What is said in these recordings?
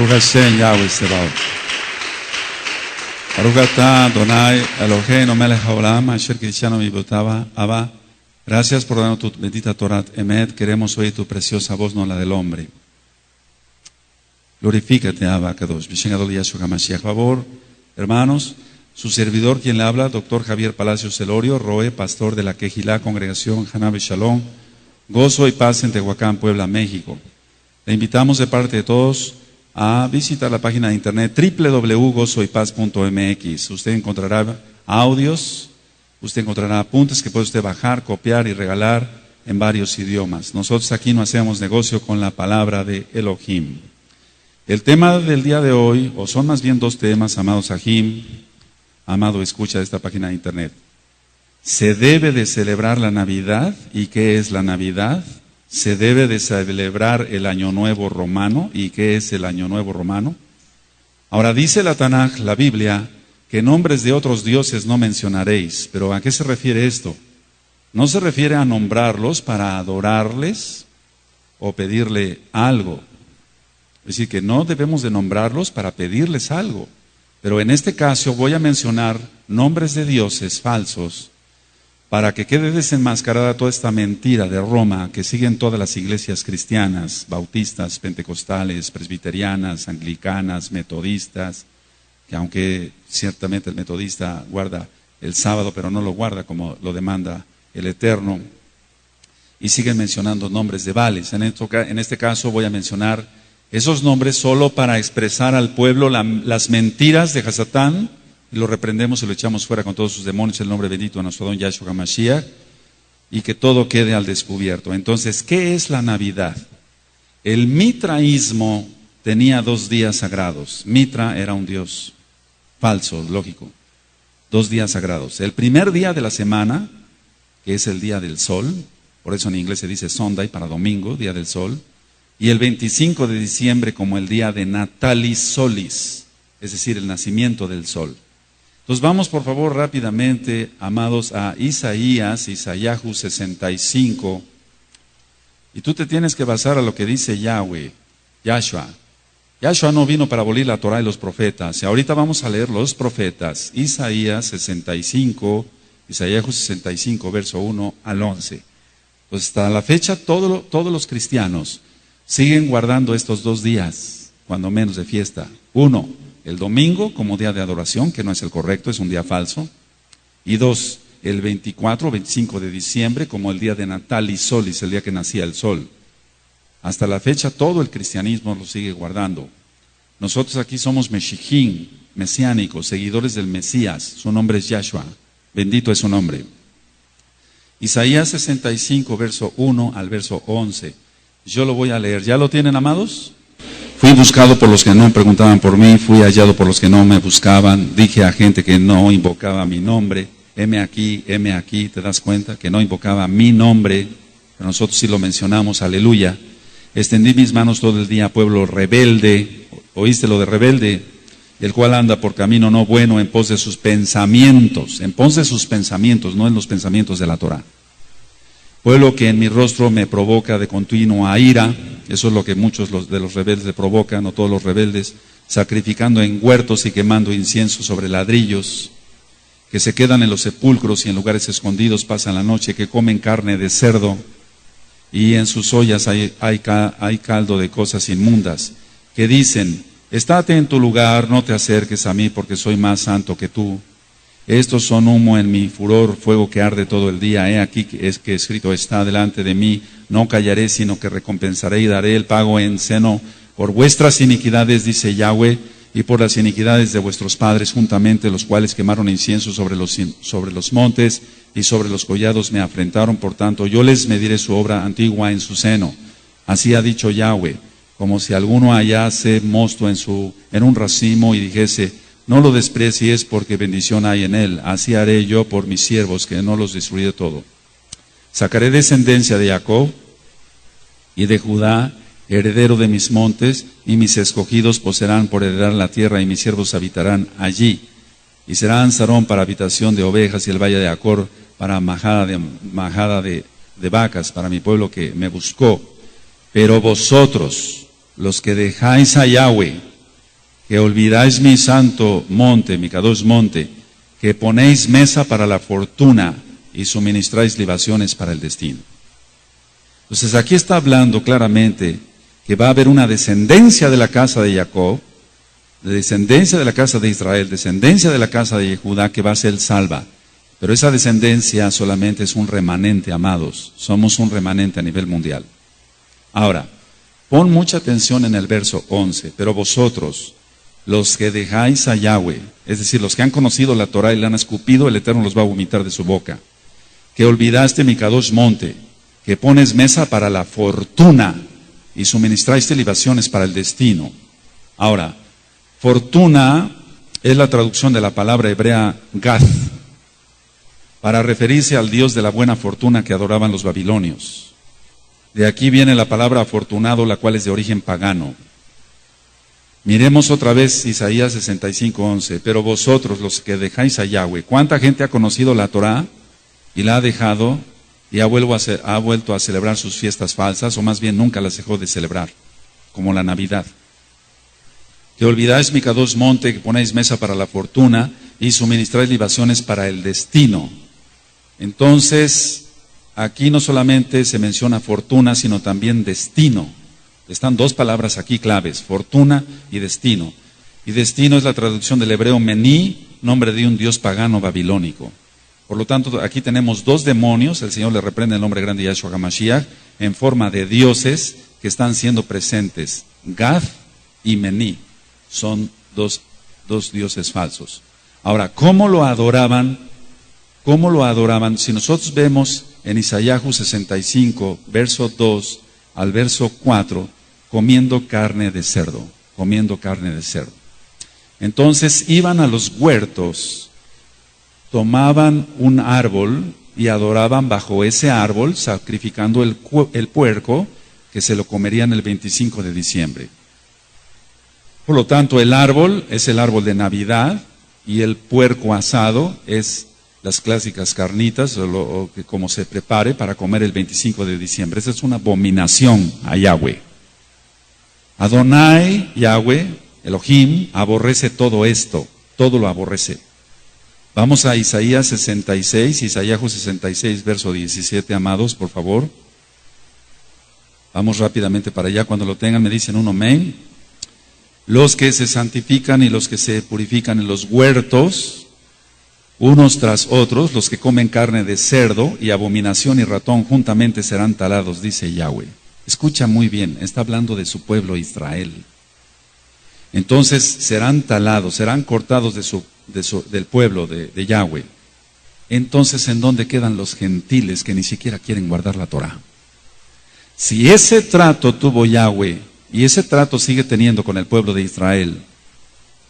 Baruch Hashem Yahweh Sebaot. Baruch atah Adonai Eloheinu melech haolam asher kiddushanu mitzvotava Abba. Gracias por darnos tu bendita Torah Emet. Queremos oír tu preciosa voz, no la del hombre. Glorifícate, Abba Kadosh. B'Shem Gadol Yahshua HaMashiach. Favor, hermanos, su servidor quien le habla, doctor Javier Palacios Celorio, Roe, pastor de la Quejilá, Congregación Hanabe Shalom, Gozo y Paz en Tehuacán, Puebla, México. Le invitamos de parte de todos a visitar la página de internet www.gozoypaz.mx. Usted encontrará audios, usted encontrará apuntes que puede usted bajar, copiar y regalar en varios idiomas. Nosotros aquí no hacemos negocio con la palabra de Elohim. El tema del día de hoy, o son más bien dos temas, amados Sahim, amado escucha de esta página de internet. ¿Se debe de celebrar la Navidad? ¿Y qué es la Navidad? ¿Se debe de celebrar el Año Nuevo Romano? ¿Y qué es el Año Nuevo Romano? Ahora dice la Tanaj, la Biblia, que nombres de otros dioses no mencionaréis. ¿Pero a qué se refiere esto? No se refiere a nombrarlos para adorarles o pedirle algo. Es decir, que no debemos de nombrarlos para pedirles algo. Pero en este caso voy a mencionar nombres de dioses falsos para que quede desenmascarada toda esta mentira de Roma que siguen todas las iglesias cristianas, bautistas, pentecostales, presbiterianas, anglicanas, metodistas, que aunque ciertamente el metodista guarda el sábado, pero no lo guarda como lo demanda el Eterno, y siguen mencionando nombres de Baales. En este caso voy a mencionar esos nombres solo para expresar al pueblo las mentiras de Hasatán, y lo reprendemos y lo echamos fuera con todos sus demonios en el nombre bendito de nuestro don Yahshua HaMashiach, y que todo quede al descubierto. Entonces, ¿qué es la Navidad? El mitraísmo tenía 2 días sagrados. Mitra era un dios falso, lógico. 2 días sagrados. El primer día de la semana, que es el día del sol, por eso en inglés se dice Sunday para domingo, día del sol, y el 25 de diciembre como el día de Natalis Solis, es decir, el nacimiento del sol. Entonces vamos por favor rápidamente, amados, a Isaíahu 65, y tú te tienes que basar a lo que dice Yahweh, Yahshua. Yahshua no vino para abolir la Torah y los profetas, y ahorita vamos a leer los profetas, Isaíahu 65, verso 1 al 11. Pues hasta la fecha todos los cristianos siguen guardando estos 2 días, cuando menos de fiesta. 1, el domingo como día de adoración, que no es el correcto, es un día falso. Y 2, el 24 o 25 de diciembre como el día de Natalis Solis, el día que nacía el sol. Hasta la fecha todo el cristianismo lo sigue guardando. Nosotros aquí somos Meshichim, mesiánicos, seguidores del Mesías. Su nombre es Yahshua. Bendito es su nombre. Isaías 65, verso 1 al verso 11. Yo lo voy a leer. ¿Ya lo tienen, amados? Fui buscado por los que no preguntaban por mí, fui hallado por los que no me buscaban, dije a gente que no invocaba mi nombre, heme aquí, ¿te das cuenta? Que no invocaba mi nombre, pero nosotros sí lo mencionamos, aleluya. Extendí mis manos todo el día, pueblo rebelde, ¿oíste lo de rebelde? El cual anda por camino no bueno en pos de sus pensamientos, no en los pensamientos de la Torah. Pueblo que en mi rostro me provoca de continuo a ira, eso es lo que muchos de los rebeldes le provocan, no todos los rebeldes, sacrificando en huertos y quemando incienso sobre ladrillos, que se quedan en los sepulcros y en lugares escondidos pasan la noche, que comen carne de cerdo, y en sus ollas hay caldo de cosas inmundas, que dicen, estate en tu lugar, no te acerques a mí, porque soy más santo que tú. Estos son humo en mi furor, fuego que arde todo el día. He aquí que escrito está delante de mí, no callaré, sino que recompensaré y daré el pago en seno por vuestras iniquidades, dice Yahweh, y por las iniquidades de vuestros padres juntamente, los cuales quemaron incienso sobre los montes y sobre los collados me afrentaron. Por tanto, yo les mediré su obra antigua en su seno. Así ha dicho Yahweh, como si alguno hallase mosto en un racimo y dijese, no lo desprecies porque bendición hay en él. Así haré yo por mis siervos, que no los destruiré todo. Sacaré descendencia de Jacob y de Judá, heredero de mis montes, y mis escogidos poseerán por heredar la tierra, y mis siervos habitarán allí. Y será Ansarón para habitación de ovejas, y el valle de Acor para majada de vacas, para mi pueblo que me buscó. Pero vosotros, los que dejáis a Yahweh, que olvidáis mi santo monte, mi Kadosh monte, que ponéis mesa para la fortuna y suministráis libaciones para el destino. Entonces aquí está hablando claramente que va a haber una descendencia de la casa de Jacob, descendencia de la casa de Israel, descendencia de la casa de Judá que va a ser salva. Pero esa descendencia solamente es un remanente, amados. Somos un remanente a nivel mundial. Ahora, pon mucha atención en el verso 11. Pero vosotros, los que dejáis a Yahweh, es decir, los que han conocido la Torah y la han escupido, el Eterno los va a vomitar de su boca. Que olvidaste mi Kadosh monte, que pones mesa para la fortuna y suministraste libaciones para el destino. Ahora, fortuna es la traducción de la palabra hebrea Gath, para referirse al Dios de la buena fortuna que adoraban los babilonios. De aquí viene la palabra afortunado, la cual es de origen pagano. Miremos otra vez Isaías 65:11. Pero vosotros, los que dejáis a Yahweh, ¿cuánta gente ha conocido la Torah y la ha dejado y ha vuelto a celebrar sus fiestas falsas, o más bien nunca las dejó de celebrar, como la Navidad? Que olvidáis mi Kadosh monte, que ponéis mesa para la fortuna y suministráis libaciones para el destino. Entonces, aquí no solamente se menciona fortuna, sino también destino. Están dos palabras aquí claves, fortuna y destino. Y destino es la traducción del hebreo mení, nombre de un dios pagano babilónico. Por lo tanto, aquí tenemos dos demonios, el Señor le reprende el nombre grande de Yahshua HaMashiach, en forma de dioses que están siendo presentes. Gath y Mení son dos dioses falsos. Ahora, ¿cómo lo adoraban? ¿Cómo lo adoraban? Si nosotros vemos en Isaías 65, verso 2 al verso 4, comiendo carne de cerdo, comiendo carne de cerdo. Entonces iban a los huertos, tomaban un árbol y adoraban bajo ese árbol, sacrificando el puerco que se lo comerían el 25 de diciembre. Por lo tanto, el árbol es el árbol de Navidad y el puerco asado es las clásicas carnitas, o como se prepare para comer el 25 de diciembre. Esa es una abominación a Yahweh. Adonai, Yahweh, Elohim, aborrece todo esto, todo lo aborrece. Vamos a Isaías 66, verso 17, amados, por favor. Vamos rápidamente para allá, cuando lo tengan me dicen un amén. Los que se santifican y los que se purifican en los huertos, unos tras otros, los que comen carne de cerdo y abominación y ratón juntamente serán talados, dice Yahweh. Escucha muy bien, está hablando de su pueblo Israel. Entonces serán talados, serán cortados del pueblo de Yahweh. Entonces, ¿en dónde quedan los gentiles que ni siquiera quieren guardar la Torah? Si ese trato tuvo Yahweh y ese trato sigue teniendo con el pueblo de Israel,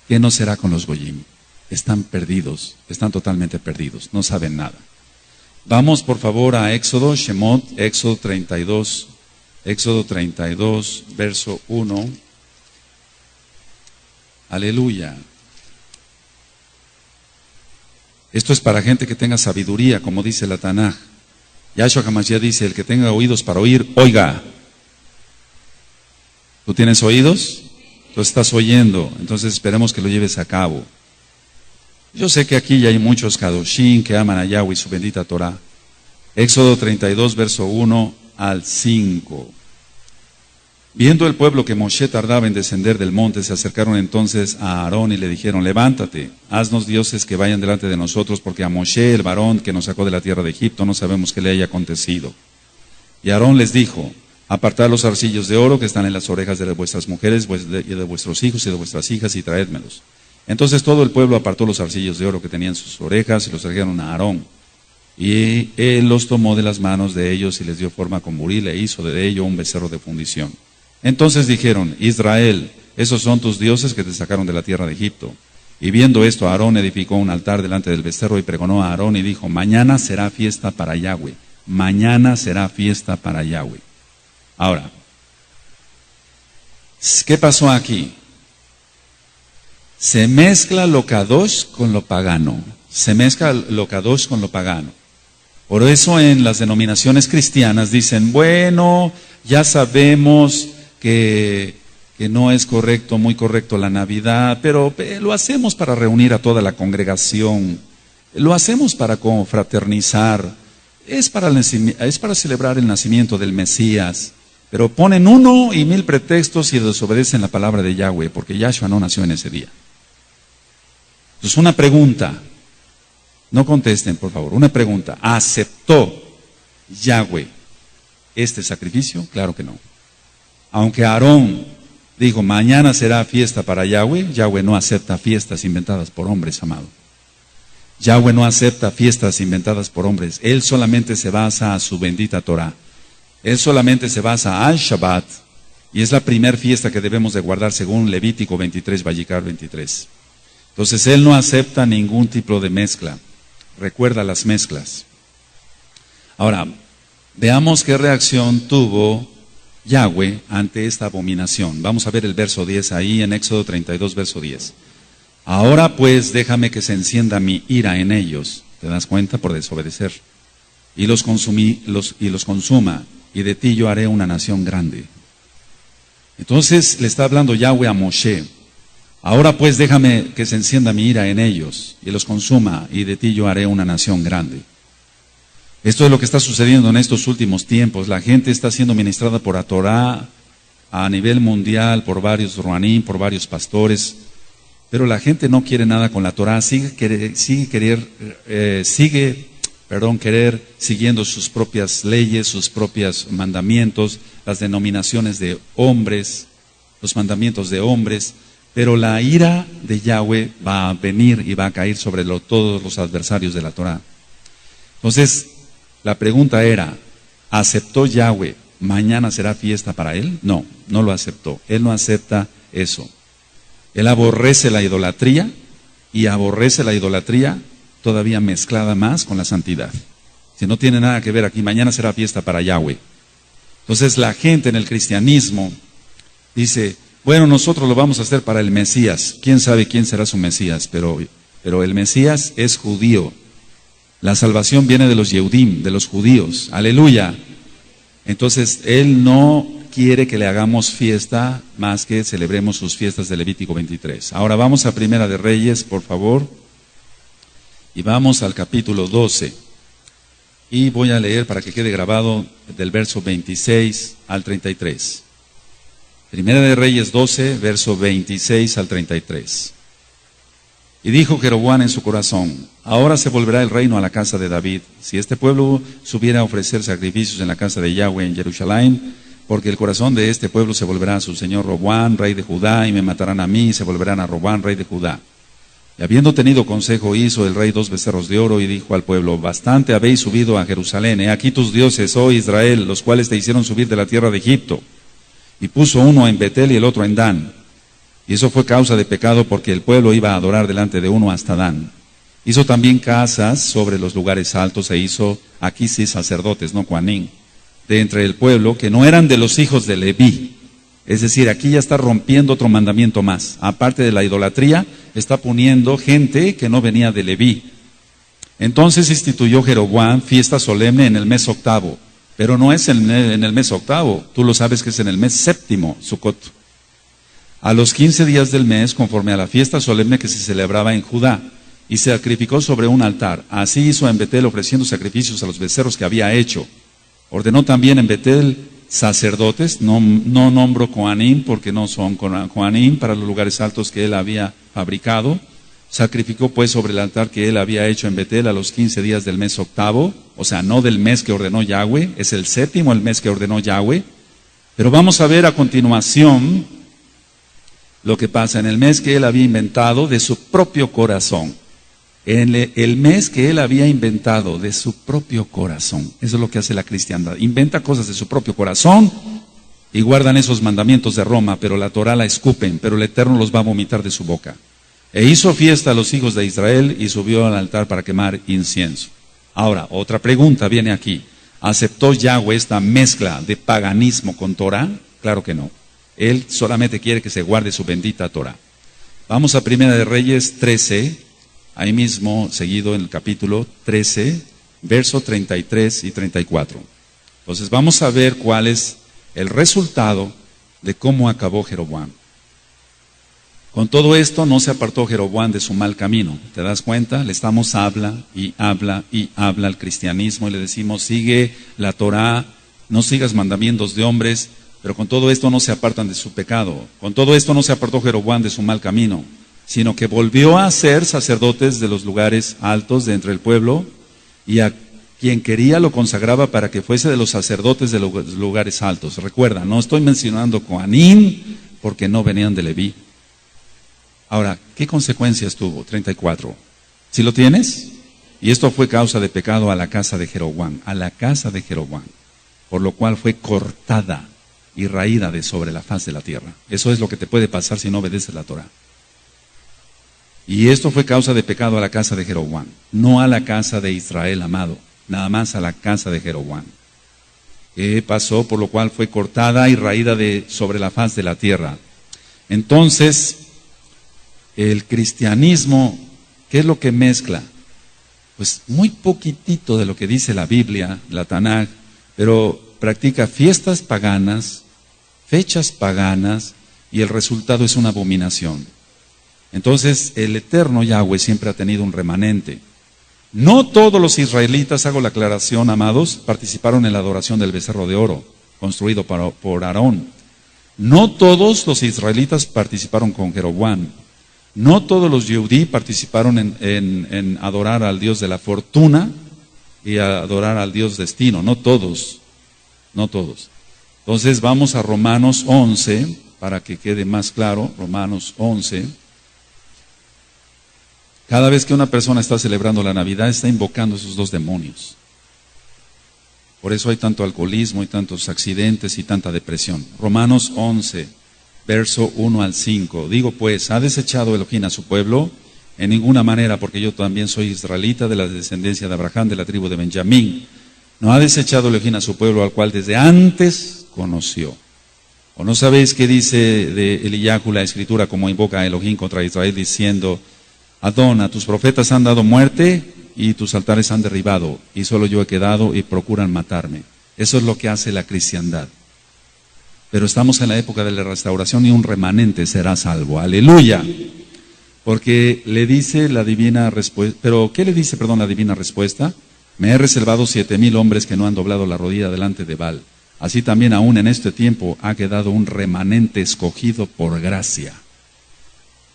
¿qué no será con los goyim? Están perdidos, están totalmente perdidos, no saben nada. Vamos por favor a Éxodo, Shemot, Éxodo 32, verso 1. Aleluya. Esto es para gente que tenga sabiduría, como dice la Tanaj. Yahshua HaMashiach dice, el que tenga oídos para oír, oiga. ¿Tú tienes oídos? Tú estás oyendo, entonces esperemos que lo lleves a cabo. Yo sé que aquí ya hay muchos Kadoshim que aman a Yahweh y su bendita Torah. Éxodo 32, verso 1 al 5. Viendo el pueblo que Moshe tardaba en descender del monte, se acercaron entonces a Aarón y le dijeron, levántate, haznos dioses que vayan delante de nosotros, porque a Moshe, el varón que nos sacó de la tierra de Egipto, no sabemos qué le haya acontecido. Y Aarón les dijo, apartad los zarcillos de oro que están en las orejas de vuestras mujeres y de vuestros hijos y de vuestras hijas y traédmelos. Entonces todo el pueblo apartó los zarcillos de oro que tenían sus orejas y los trajeron a Aarón. Y él los tomó de las manos de ellos y les dio forma con buril e hizo de ello un becerro de fundición. Entonces dijeron, Israel, esos son tus dioses que te sacaron de la tierra de Egipto. Y viendo esto, Aarón edificó un altar delante del becerro y pregonó a Aarón y dijo, mañana será fiesta para Yahweh. Mañana será fiesta para Yahweh. Ahora, ¿qué pasó aquí? Se mezcla lo kadosh con lo pagano. Se mezcla lo kadosh con lo pagano. Por eso en las denominaciones cristianas dicen, bueno, ya sabemos que que no es correcto, muy correcto la Navidad, pero lo hacemos para reunir a toda la congregación, lo hacemos para confraternizar, es para celebrar el nacimiento del Mesías, pero ponen 1,000 pretextos y desobedecen la palabra de Yahweh, porque Yahshua no nació en ese día. Entonces, una pregunta, no contesten por favor, una pregunta: ¿aceptó Yahweh este sacrificio? Claro que no. Aunque Aarón dijo, mañana será fiesta para Yahweh, Yahweh no acepta fiestas inventadas por hombres, amado. Yahweh no acepta fiestas inventadas por hombres. Él solamente se basa a su bendita Torah. Él solamente se basa al Shabbat, y es la primera fiesta que debemos de guardar según Levítico 23, Vallicar 23. Entonces, Él no acepta ningún tipo de mezcla. Recuerda las mezclas. Ahora, veamos qué reacción tuvo Yahweh ante esta abominación. Vamos a ver el verso 10 ahí en Éxodo 32, verso 10. Ahora pues déjame que se encienda mi ira en ellos, ¿te das cuenta? Por desobedecer. Y los consuma, y de ti yo haré una nación grande. Entonces le está hablando Yahweh a Moshe. Ahora pues déjame que se encienda mi ira en ellos, y los consuma, y de ti yo haré una nación grande. Esto es lo que está sucediendo en estos últimos tiempos. La gente está siendo ministrada por la Torah a nivel mundial, por varios ruanín, por varios pastores, pero la gente no quiere nada con la Torah, sigue siguiendo sus propias leyes, sus propios mandamientos, las denominaciones de hombres, los mandamientos de hombres, pero la ira de Yahweh va a venir y va a caer sobre todos los adversarios de la Torah. Entonces, la pregunta era, ¿aceptó Yahweh? ¿Mañana será fiesta para él? No, no lo aceptó. Él no acepta eso. Él aborrece la idolatría, y aborrece la idolatría todavía mezclada más con la santidad. Si no tiene nada que ver aquí, mañana será fiesta para Yahweh. Entonces la gente en el cristianismo dice, bueno, nosotros lo vamos a hacer para el Mesías. ¿Quién sabe quién será su Mesías? Pero el Mesías es judío. La salvación viene de los Yehudim, de los judíos. Aleluya. Entonces, Él no quiere que le hagamos fiesta más que celebremos sus fiestas de Levítico 23. Ahora vamos a Primera de Reyes, por favor. Y vamos al capítulo 12. Y voy a leer para que quede grabado del verso 26 al 33. Primera de Reyes 12, verso 26 al 33. Y dijo Jeroboam en su corazón, ahora se volverá el reino a la casa de David, si este pueblo subiera a ofrecer sacrificios en la casa de Yahweh en Jerusalén, porque el corazón de este pueblo se volverá a su señor Roboam, rey de Judá, y me matarán a mí, y se volverán a Roboam, rey de Judá. Y habiendo tenido consejo, hizo el rey 2 becerros de oro, y dijo al pueblo, bastante habéis subido a Jerusalén, he aquí tus dioses, oh Israel, los cuales te hicieron subir de la tierra de Egipto. Y puso uno en Betel y el otro en Dan. Y eso fue causa de pecado, porque el pueblo iba a adorar delante de uno hasta Dan. Hizo también casas sobre los lugares altos, e hizo aquí sí sacerdotes, no Coanín, de entre el pueblo, que no eran de los hijos de Leví. Es decir, aquí ya está rompiendo otro mandamiento más. Aparte de la idolatría, está poniendo gente que no venía de Leví. Entonces instituyó Jeroboam fiesta solemne en el mes octavo. Pero no es en el mes octavo, tú lo sabes que es en el mes séptimo, Sucot. A los 15 días del mes, conforme a la fiesta solemne que se celebraba en Judá, y se sacrificó sobre un altar. Así hizo en Betel, ofreciendo sacrificios a los becerros que había hecho. Ordenó también en Betel sacerdotes, no nombro Coanín, porque no son Coanín para los lugares altos que él había fabricado. Sacrificó pues sobre el altar que él había hecho en Betel a los 15 días del mes octavo, o sea, no del mes que ordenó Yahweh, es el séptimo el mes que ordenó Yahweh. Pero vamos a ver a continuación lo que pasa en el mes que él había inventado de su propio corazón. En el mes que él había inventado de su propio corazón. Eso es lo que hace la cristiandad. Inventa cosas de su propio corazón y guardan esos mandamientos de Roma, pero la Torah la escupen, pero el Eterno los va a vomitar de su boca. E hizo fiesta a los hijos de Israel y subió al altar para quemar incienso. Ahora, otra pregunta viene aquí. ¿Aceptó Yahweh esta mezcla de paganismo con Torah? Claro que no. Él solamente quiere que se guarde su bendita Torah. Vamos a Primera de Reyes 13, ahí mismo seguido en el capítulo 13, verso 33 y 34. Entonces vamos a ver cuál es el resultado de cómo acabó Jeroboam. Con todo esto no se apartó Jeroboam de su mal camino. ¿Te das cuenta? Le estamos habla y habla y habla al cristianismo y le decimos, sigue la Torá, no sigas mandamientos de hombres, pero con todo esto no se apartan de su pecado. Con todo esto no se apartó Jeroboam de su mal camino, sino que volvió a ser sacerdotes de los lugares altos de entre el pueblo, y a quien quería lo consagraba para que fuese de los sacerdotes de los lugares altos. Recuerda, no estoy mencionando Coanim porque no venían de Leví. Ahora, ¿qué consecuencias tuvo? 34. ¿Sí lo tienes? Y esto fue causa de pecado a la casa de Jeroboam, por lo cual fue cortada y raída de sobre la faz de la tierra. Eso es lo que te puede pasar si no obedeces la Torah. Y esto fue causa de pecado a la casa de Jeroboam, no a la casa de Israel, amado, nada más a la casa de Jeroboam. ¿Qué pasó? Por lo cual fue cortada y raída de sobre la faz de la tierra. Entonces, el cristianismo, ¿qué es lo que mezcla? Pues muy poquitito de lo que dice la Biblia, la Tanaj, pero practica fiestas paganas, fechas paganas, y el resultado es una abominación. Entonces, el eterno Yahweh siempre ha tenido un remanente. No todos los israelitas, hago la aclaración, amados, participaron en la adoración del becerro de oro, construido por Aarón. No todos los israelitas participaron con Jeroboam. No todos los Yehudí participaron en adorar al Dios de la fortuna y adorar al Dios destino. No todos. Entonces vamos a Romanos 11, para que quede más claro. Romanos 11. Cada vez que una persona está celebrando la Navidad, está invocando esos dos demonios. Por eso hay tanto alcoholismo y tantos accidentes y tanta depresión. Romanos 11, verso 1 al 5. Digo pues, ¿ha desechado Elohim a su pueblo? En ninguna manera, porque yo también soy israelita de la descendencia de Abraham, de la tribu de Benjamín. No ha desechado Elohim a su pueblo, al cual desde antes conoció. ¿O no sabéis qué dice de Eliyahu la escritura, como invoca a Elohim contra Israel, diciendo: Adona, tus profetas han dado muerte y tus altares han derribado, y solo yo he quedado y procuran matarme? Eso es lo que hace la cristiandad. Pero estamos en la época de la restauración y un remanente será salvo. ¡Aleluya! Porque le dice la divina respuesta. ¿Pero qué le dice, la divina respuesta? Me he reservado 7,000 hombres que no han doblado la rodilla delante de Baal. Así también aún en este tiempo ha quedado un remanente escogido por gracia.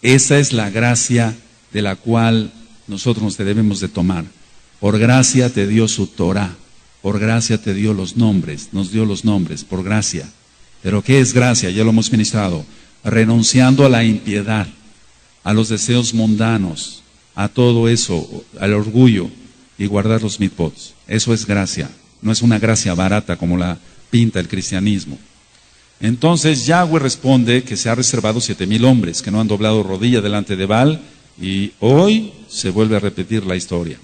Esa es la gracia de la cual nosotros nos debemos de tomar. Por gracia te dio su Torah, por gracia te dio los nombres, nos dio los nombres, por gracia. Pero ¿qué es gracia? Ya lo hemos ministrado. Renunciando a la impiedad, a los deseos mundanos, a todo eso, al orgullo, y guardar los mitzvot. Eso es gracia, no es una gracia barata como la pinta el cristianismo. Entonces Yahweh responde que se ha reservado 7,000 hombres que no han doblado rodilla delante de Baal, y hoy se vuelve a repetir la historia.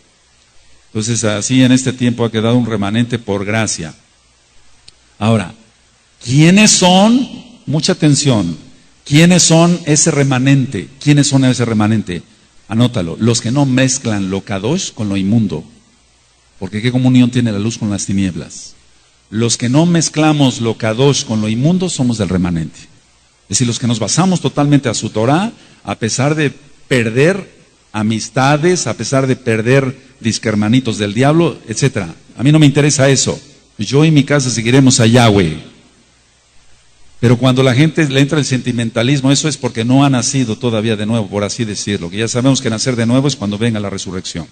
Entonces así en este tiempo ha quedado un remanente por gracia. Ahora, ¿quiénes son? Mucha atención. ¿Quiénes son ese remanente? ¿Quiénes son ese remanente? Anótalo. Los que no mezclan lo kadosh con lo inmundo. Porque ¿qué comunión tiene la luz con las tinieblas? Los que no mezclamos lo kadosh con lo inmundo somos del remanente. Es decir, los que nos basamos totalmente a su Torah, a pesar de perder amistades, a pesar de perder disquermanitos del diablo, etc. A mí no me interesa eso. Yo y mi casa seguiremos a Yahweh. Pero cuando la gente le entra el sentimentalismo, eso es porque no ha nacido todavía de nuevo, por así decirlo. Que ya sabemos que nacer de nuevo es cuando venga la resurrección.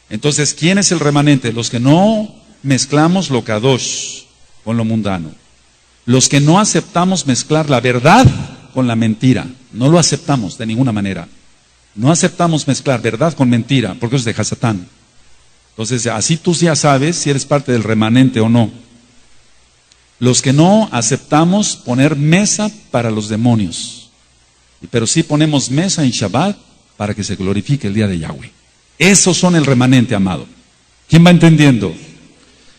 Entonces, ¿quién es el remanente? Los que no mezclamos lo kadosh con lo mundano. Los que no aceptamos mezclar la verdad con la mentira. No lo aceptamos de ninguna manera. No aceptamos mezclar verdad con mentira, porque eso es de Hasatán. Entonces, así tú ya sabes si eres parte del remanente o no. Los que no aceptamos poner mesa para los demonios, pero sí ponemos mesa en Shabbat para que se glorifique el día de Yahweh. Esos son el remanente, amado. ¿Quién va entendiendo?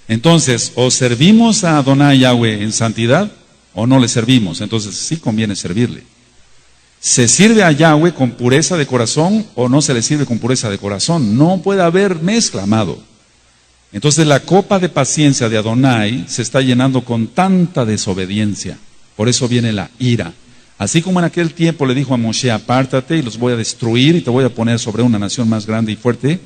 Entonces, o servimos a Adonai Yahweh en santidad, o no le servimos. Entonces, sí conviene servirle. ¿Se sirve a Yahweh con pureza de corazón o no se le sirve con pureza de corazón? No puede haber mezcla, amado. Entonces la copa de paciencia de Adonai se está llenando con tanta desobediencia. Por eso viene la ira. Así como en aquel tiempo le dijo a Moshe, apártate y los voy a destruir y te voy a poner sobre una nación más grande y fuerte,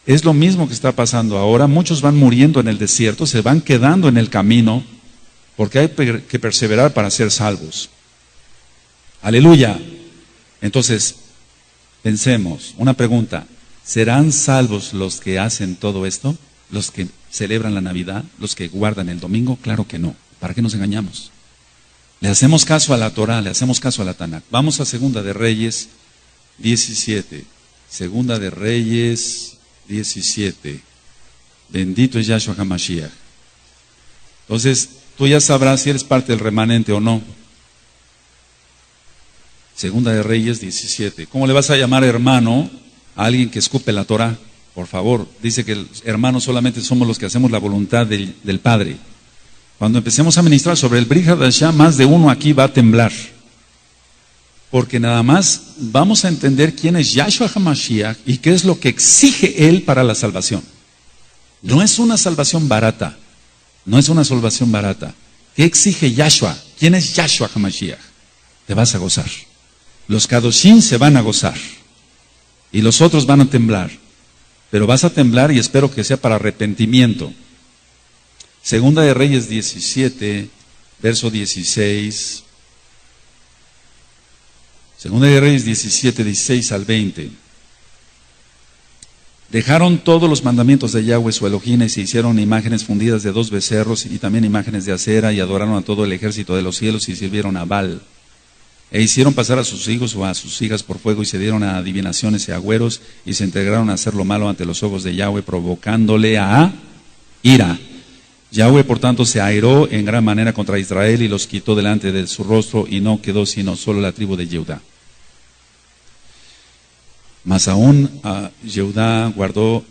es lo mismo que está pasando ahora. Muchos van muriendo en el desierto, se van quedando en el camino, porque hay que perseverar para ser salvos. Aleluya. Entonces, pensemos, una pregunta, ¿serán salvos los que hacen todo esto? ¿Los que celebran la Navidad? ¿Los que guardan el domingo? Claro que no. ¿Para qué nos engañamos? Le hacemos caso a la Torah, le hacemos caso a la Tanakh. Vamos a Segunda de Reyes 17. Segunda de Reyes 17. Bendito es Yahshua HaMashiach. Entonces, tú ya sabrás si eres parte del remanente o no. Segunda de Reyes 17. ¿Cómo le vas a llamar hermano a alguien que escupe la Torah? Por favor, dice que hermanos solamente somos los que hacemos la voluntad del Padre. Cuando empecemos a ministrar sobre el Brit Hadashah, más de uno aquí va a temblar. Porque nada más vamos a entender quién es Yahshua HaMashiach y qué es lo que exige Él para la salvación. No es una salvación barata. No es una salvación barata. ¿Qué exige Yahshua? ¿Quién es Yahshua HaMashiach? Te vas a gozar. Los Kadoshim se van a gozar. Y los otros van a temblar. Pero vas a temblar y espero que sea para arrepentimiento. Segunda de Reyes 17, verso 16. Segunda de Reyes 17, 16 al 20. Dejaron todos los mandamientos de Yahweh su Elohim y se hicieron imágenes fundidas de 2 becerros y también imágenes de acera y adoraron a todo el ejército de los cielos y sirvieron a Baal. E hicieron pasar a sus hijos o a sus hijas por fuego y se dieron a adivinaciones y agüeros y se entregaron a hacer lo malo ante los ojos de Yahweh, provocándole a ira. Yahweh, por tanto, se airó en gran manera contra Israel y los quitó delante de su rostro y no quedó sino solo la tribu de Judá. Mas aún Judá guardó,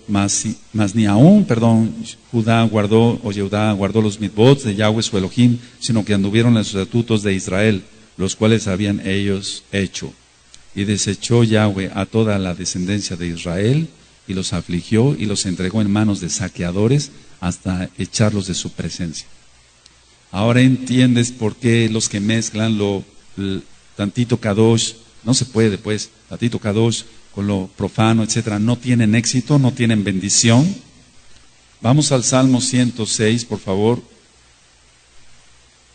Judá guardó, o Judá guardó los mitzvot de Yahweh su Elohim, sino que anduvieron en los estatutos de Israel, los cuales habían ellos hecho. Y desechó Yahweh a toda la descendencia de Israel, y los afligió y los entregó en manos de saqueadores hasta echarlos de su presencia. Ahora entiendes por qué los que mezclan tantito Kadosh, no se puede pues, tantito Kadosh con lo profano, etcétera, no tienen éxito, no tienen bendición. Vamos al Salmo 106, por favor.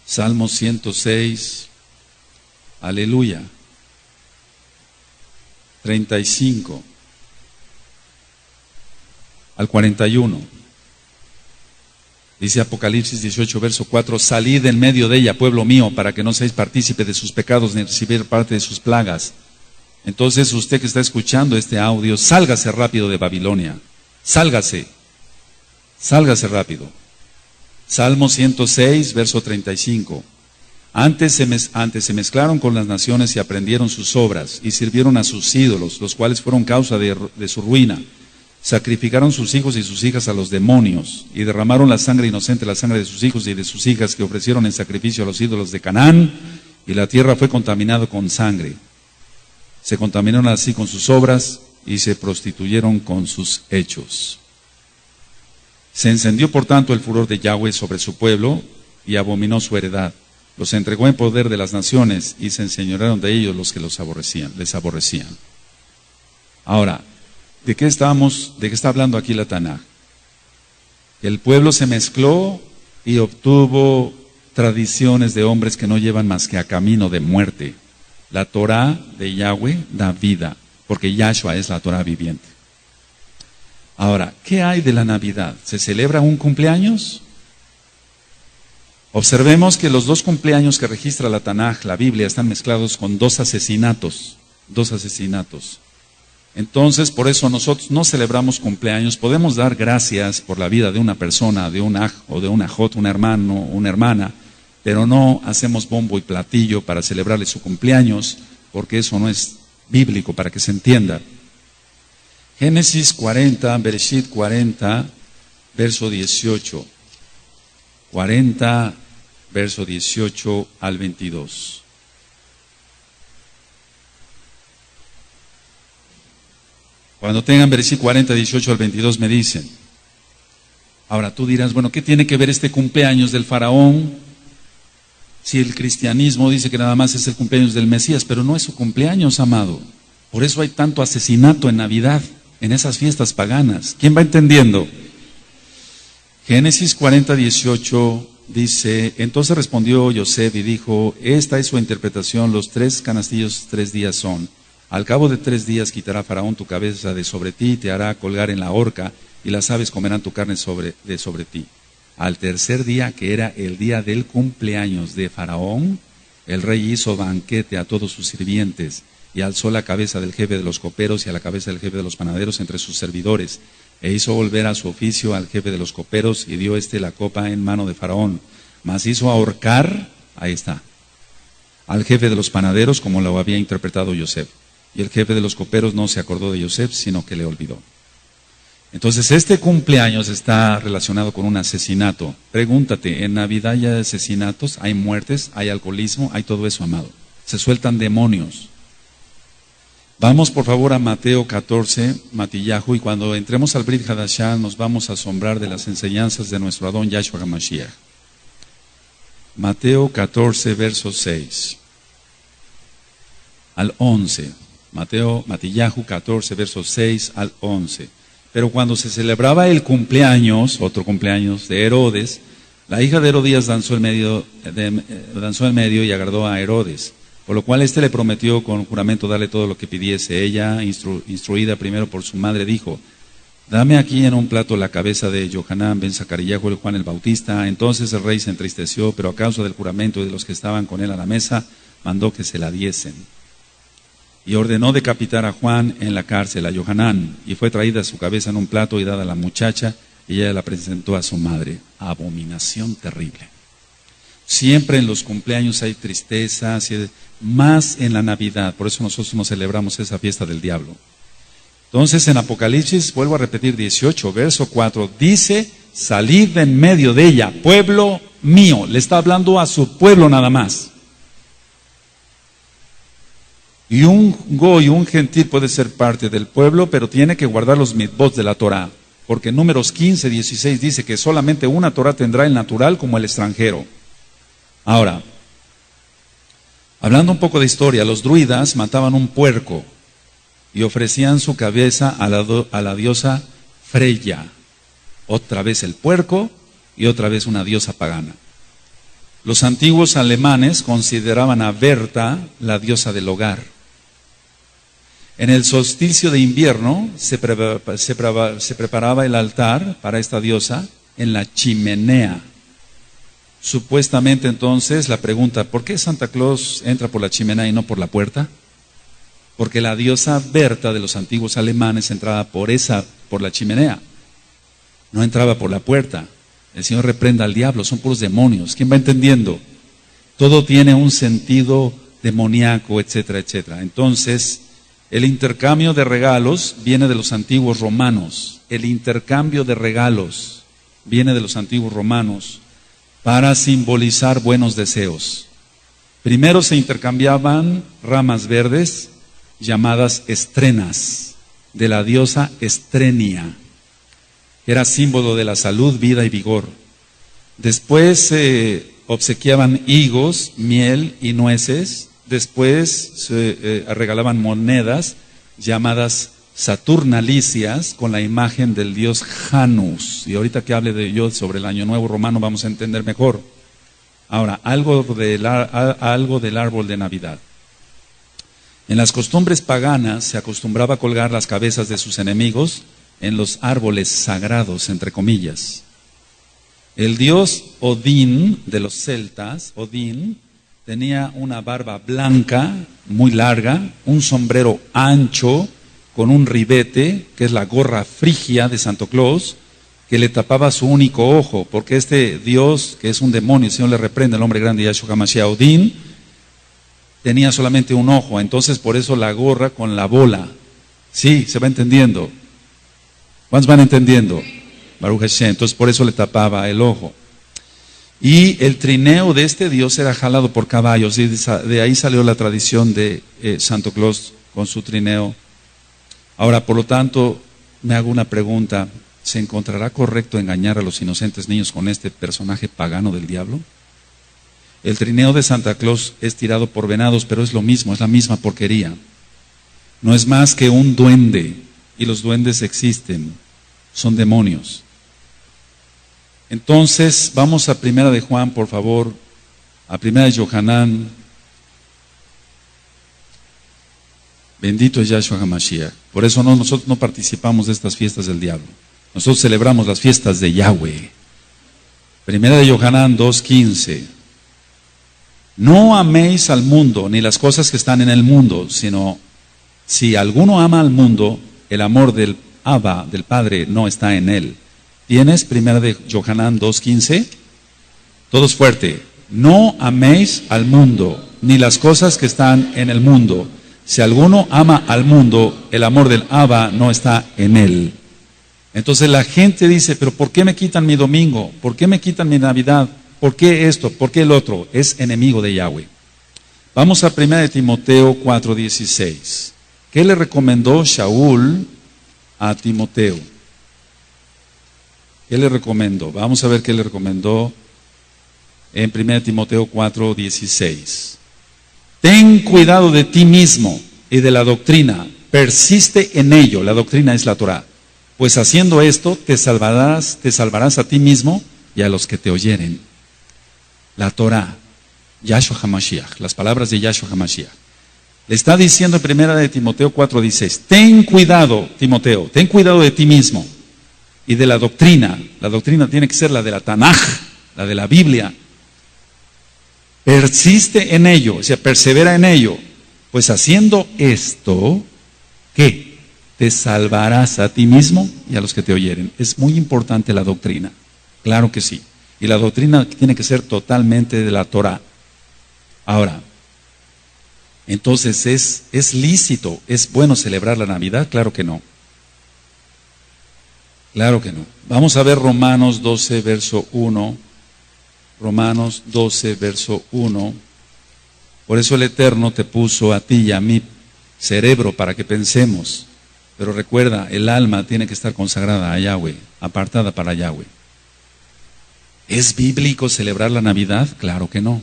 Salmo 106. Aleluya. 35 al 41. Dice Apocalipsis 18, verso 4, salid en medio de ella, pueblo mío, para que no seáis partícipe de sus pecados, ni recibir parte de sus plagas. Entonces usted que está escuchando este audio, sálgase rápido de Babilonia. Sálgase rápido. Salmo 106, verso 35. Antes se mezclaron con las naciones y aprendieron sus obras, y sirvieron a sus ídolos, los cuales fueron causa de su ruina. Sacrificaron sus hijos y sus hijas a los demonios, y derramaron la sangre inocente, la sangre de sus hijos y de sus hijas, que ofrecieron en sacrificio a los ídolos de Canaán, y la tierra fue contaminada con sangre. Se contaminaron así con sus obras, y se prostituyeron con sus hechos. Se encendió por tanto el furor de Yahweh sobre su pueblo, y abominó su heredad. Los entregó en poder de las naciones, y se enseñorearon de ellos los que les aborrecían. Ahora, ¿de qué está hablando aquí la Tanaj? El pueblo se mezcló y obtuvo tradiciones de hombres que no llevan más que a camino de muerte. La Torah de Yahweh da vida, porque Yahshua es la Torah viviente. Ahora, ¿qué hay de la Navidad? ¿Se celebra un cumpleaños? Observemos que los 2 cumpleaños que registra la Tanaj, la Biblia, están mezclados con 2 asesinatos. 2 asesinatos. Entonces, por eso nosotros no celebramos cumpleaños. Podemos dar gracias por la vida de una persona, de un aj o de una jot, un hermano, una hermana, pero no hacemos bombo y platillo para celebrarle su cumpleaños, porque eso no es bíblico, para que se entienda. Génesis 40, Bereshit 40, verso 18. 40, verso 18 al 22. Cuando tengan Bereshit 40, 18 al 22 me dicen. Ahora tú dirás, bueno, ¿qué tiene que ver este cumpleaños del faraón Si el cristianismo dice que nada más es el cumpleaños del Mesías, pero no es su cumpleaños, amado. Por eso hay tanto asesinato en Navidad, en esas fiestas paganas. ¿Quién va entendiendo? Génesis 40:18 dice: entonces respondió Yosef y dijo: esta es su interpretación, los 3 canastillos 3 días son. Al cabo de 3 días quitará Faraón tu cabeza de sobre ti, te hará colgar en la horca, y las aves comerán tu carne de sobre ti. Al tercer día, que era el día del cumpleaños de Faraón, el rey hizo banquete a todos sus sirvientes, y alzó la cabeza del jefe de los coperos y a la cabeza del jefe de los panaderos entre sus servidores, e hizo volver a su oficio al jefe de los coperos, y dio la copa en mano de Faraón. Mas hizo ahorcar, ahí está, al jefe de los panaderos, como lo había interpretado Yosef. Y el jefe de los coperos no se acordó de Yosef, sino que le olvidó. Entonces, este cumpleaños está relacionado con un asesinato. Pregúntate, ¿en Navidad hay asesinatos, hay muertes, hay alcoholismo, hay todo eso, amado? Se sueltan demonios. Vamos por favor a Mateo 14, Matillahu, y cuando entremos al Brit Hadashah nos vamos a asombrar de las enseñanzas de nuestro Adón Yahshua HaMashiach. Mateo 14, verso 6 al 11. Matillahu 14, versos 6 al 11. Pero cuando se celebraba el cumpleaños, otro cumpleaños de Herodes, la hija de Herodías danzó en medio y agradó a Herodes, por lo cual éste le prometió con juramento darle todo lo que pidiese. Ella, instruida primero por su madre, dijo: dame aquí en un plato la cabeza de Johanán ben Zacariyahu, Juan el Bautista. Entonces el rey se entristeció, pero a causa del juramento y de los que estaban con él a la mesa, mandó que se la diesen. Y ordenó decapitar a Juan en la cárcel, a Johanán, y fue traída su cabeza en un plato y dada a la muchacha, y ella la presentó a su madre. Abominación terrible. Siempre en los cumpleaños hay tristeza, más en la Navidad, por eso nosotros no celebramos esa fiesta del diablo. Entonces en Apocalipsis, vuelvo a repetir 18, verso 4, dice: salid de en medio de ella, pueblo mío. Le está hablando a su pueblo nada más. Y un goy, un gentil puede ser parte del pueblo, pero tiene que guardar los mitzvot de la Torah. Porque en Números 15, 16 dice que solamente una Torah tendrá el natural como el extranjero. Ahora, hablando un poco de historia, los druidas mataban un puerco y ofrecían su cabeza a la diosa Freya. Otra vez el puerco y otra vez una diosa pagana. Los antiguos alemanes consideraban a Berta la diosa del hogar. En el solsticio de invierno se preparaba el altar para esta diosa en la chimenea. Supuestamente entonces la pregunta: ¿por qué Santa Claus entra por la chimenea y no por la puerta? Porque la diosa Berta de los antiguos alemanes entraba por la chimenea, no entraba por la puerta. El Señor reprenda al diablo, son puros demonios. ¿Quién va entendiendo? Todo tiene un sentido demoníaco, etcétera, etcétera. Entonces, el intercambio de regalos viene de los antiguos romanos. El intercambio de regalos viene de los antiguos romanos para simbolizar buenos deseos. Primero se intercambiaban ramas verdes llamadas estrenas de la diosa Estrenia, que era símbolo de la salud, vida y vigor. Después se obsequiaban higos, miel y nueces. Después se regalaban monedas llamadas saturnalicias con la imagen del dios Janus. Y ahorita que hable yo sobre el Año Nuevo Romano vamos a entender mejor. Ahora, algo del árbol de Navidad. En las costumbres paganas se acostumbraba a colgar las cabezas de sus enemigos en los árboles sagrados, entre comillas. El dios Odín de los celtas, Odín, tenía una barba blanca, muy larga, un sombrero ancho, con un ribete, que es la gorra frigia de Santo Claus, que le tapaba su único ojo, porque este Dios, que es un demonio, el Señor le reprende, el hombre grande Yahshua HaMashiach, Odín, tenía solamente un ojo, entonces por eso la gorra con la bola. Sí, se va entendiendo. ¿Cuántos van entendiendo? Baruch Hashem, entonces por eso le tapaba el ojo. Y el trineo de este Dios era jalado por caballos, y de ahí salió la tradición de Santo Claus con su trineo. Ahora, por lo tanto, me hago una pregunta: ¿se encontrará correcto engañar a los inocentes niños con este personaje pagano del diablo? El trineo de Santa Claus es tirado por venados, pero es lo mismo, es la misma porquería. No es más que un duende, y los duendes existen, son demonios. Entonces, vamos a Primera de Juan, por favor, a Primera de Yohanan. Bendito es Yahshua HaMashiach. Por eso nosotros no participamos de estas fiestas del diablo. Nosotros celebramos las fiestas de Yahweh. Primera de Yohanan 2:15. No améis al mundo, ni las cosas que están en el mundo, sino si alguno ama al mundo, el amor del Abba, del Padre, no está en él. ¿Tienes Primera de Yohanan 2:15? Todos fuerte. No améis al mundo, ni las cosas que están en el mundo. Si alguno ama al mundo, el amor del Abba no está en él. Entonces la gente dice, pero ¿por qué me quitan mi domingo? ¿Por qué me quitan mi Navidad? ¿Por qué esto? ¿Por qué el otro? Es enemigo de Yahweh. Vamos a 1 de Timoteo 4:16. ¿Qué le recomendó Shaul a Timoteo? ¿Qué le recomendó? Vamos a ver qué le recomendó en 1 de Timoteo 4:16. Ten cuidado de ti mismo y de la doctrina, persiste en ello. La doctrina es la Torah. Pues haciendo esto te salvarás a ti mismo y a los que te oyeren. La Torah, Yahshua HaMashiach, las palabras de Yahshua HaMashiach. Le está diciendo en 1 de Timoteo 4:16, ten cuidado, Timoteo, ten cuidado de ti mismo y de la doctrina. La doctrina tiene que ser la de la Tanaj, la de la Biblia. Persiste en ello, o sea, persevera en ello. Pues haciendo esto, ¿qué? Te salvarás a ti mismo y a los que te oyeren. Es muy importante la doctrina, claro que sí. Y la doctrina tiene que ser totalmente de la Torah. Ahora, entonces, ¿es lícito, es bueno celebrar la Navidad? Claro que no. Claro que no. Vamos a ver Romanos 12, verso 1. Romanos 12, verso 1. Por eso el Eterno te puso a ti y a mí cerebro para que pensemos. Pero recuerda, el alma tiene que estar consagrada a Yahweh, apartada para Yahweh. ¿Es bíblico celebrar la Navidad? Claro que no.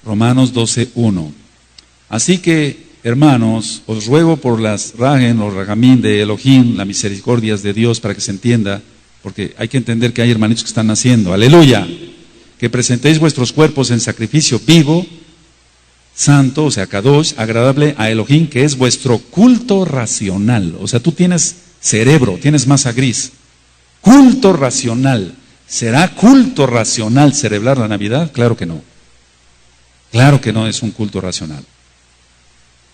Romanos 12, 1. Así que, hermanos, os ruego por las Ragen, los Ragamín de Elohim, las misericordias de Dios, para que se entienda, porque hay que entender que hay hermanitos que están naciendo. Aleluya. Que presentéis vuestros cuerpos en sacrificio vivo, santo, o sea, kadosh, agradable a Elohim, que es vuestro culto racional. O sea, tú tienes cerebro, tienes masa gris. Culto racional. ¿Será culto racional celebrar la Navidad? Claro que no. Claro que no es un culto racional.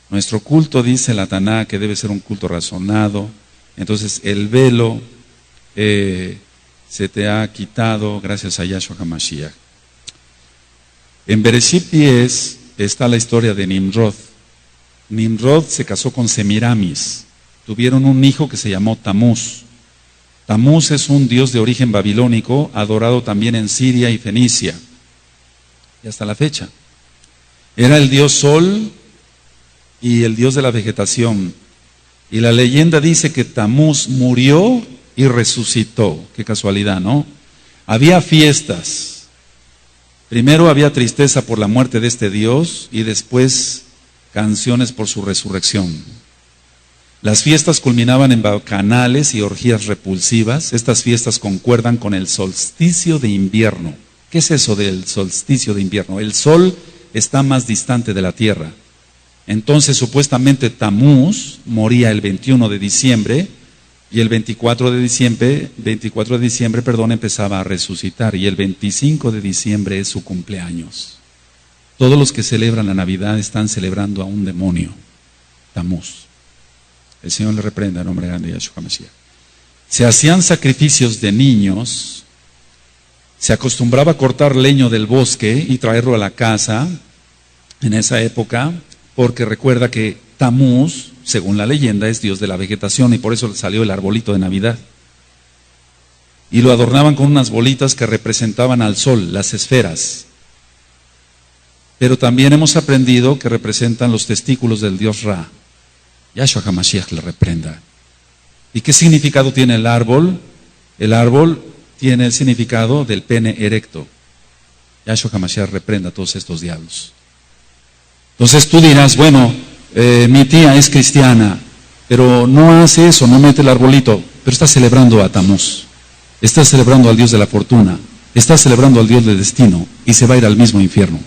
Nuestro culto, dice la Taná, que debe ser un culto razonado. Entonces, el velo se te ha quitado gracias a Yahshua HaMashiach. En Bereshit 10 está la historia de Nimrod. Nimrod se casó con Semiramis. Tuvieron un hijo que se llamó Tamuz. Tamuz es un dios de origen babilónico, adorado también en Siria y Fenicia. Y hasta la fecha. Era el dios Sol y el dios de la vegetación. Y la leyenda dice que Tamuz murió y resucitó. Qué casualidad, ¿no? Había fiestas. Primero había tristeza por la muerte de este dios y después canciones por su resurrección. Las fiestas culminaban en bacanales y orgías repulsivas. Estas fiestas concuerdan con el solsticio de invierno. ¿Qué es eso del solsticio de invierno? El sol está más distante de la tierra. Entonces, supuestamente Tamuz moría el 21 de diciembre y el 24 de diciembre, empezaba a resucitar, y el 25 de diciembre es su cumpleaños. Todos los que celebran la Navidad están celebrando a un demonio, Tamuz. El Señor le reprenda en nombre grande de Yahshua HaMashiach. Se hacían sacrificios de niños, se acostumbraba a cortar leño del bosque y traerlo a la casa en esa época, porque recuerda que Tamuz, según la leyenda, es dios de la vegetación, y por eso salió el arbolito de Navidad. Y lo adornaban con unas bolitas que representaban al sol, las esferas. Pero también hemos aprendido que representan los testículos del dios Ra. Yahshua HaMashiach le reprenda. ¿Y qué significado tiene el árbol? El árbol tiene el significado del pene erecto. Yahshua HaMashiach reprenda a todos estos diablos. Entonces tú dirás, bueno, mi tía es cristiana, pero no hace eso, no mete el arbolito, pero está celebrando a Tamuz, está celebrando al Dios de la fortuna, está celebrando al Dios del destino y se va a ir al mismo infierno.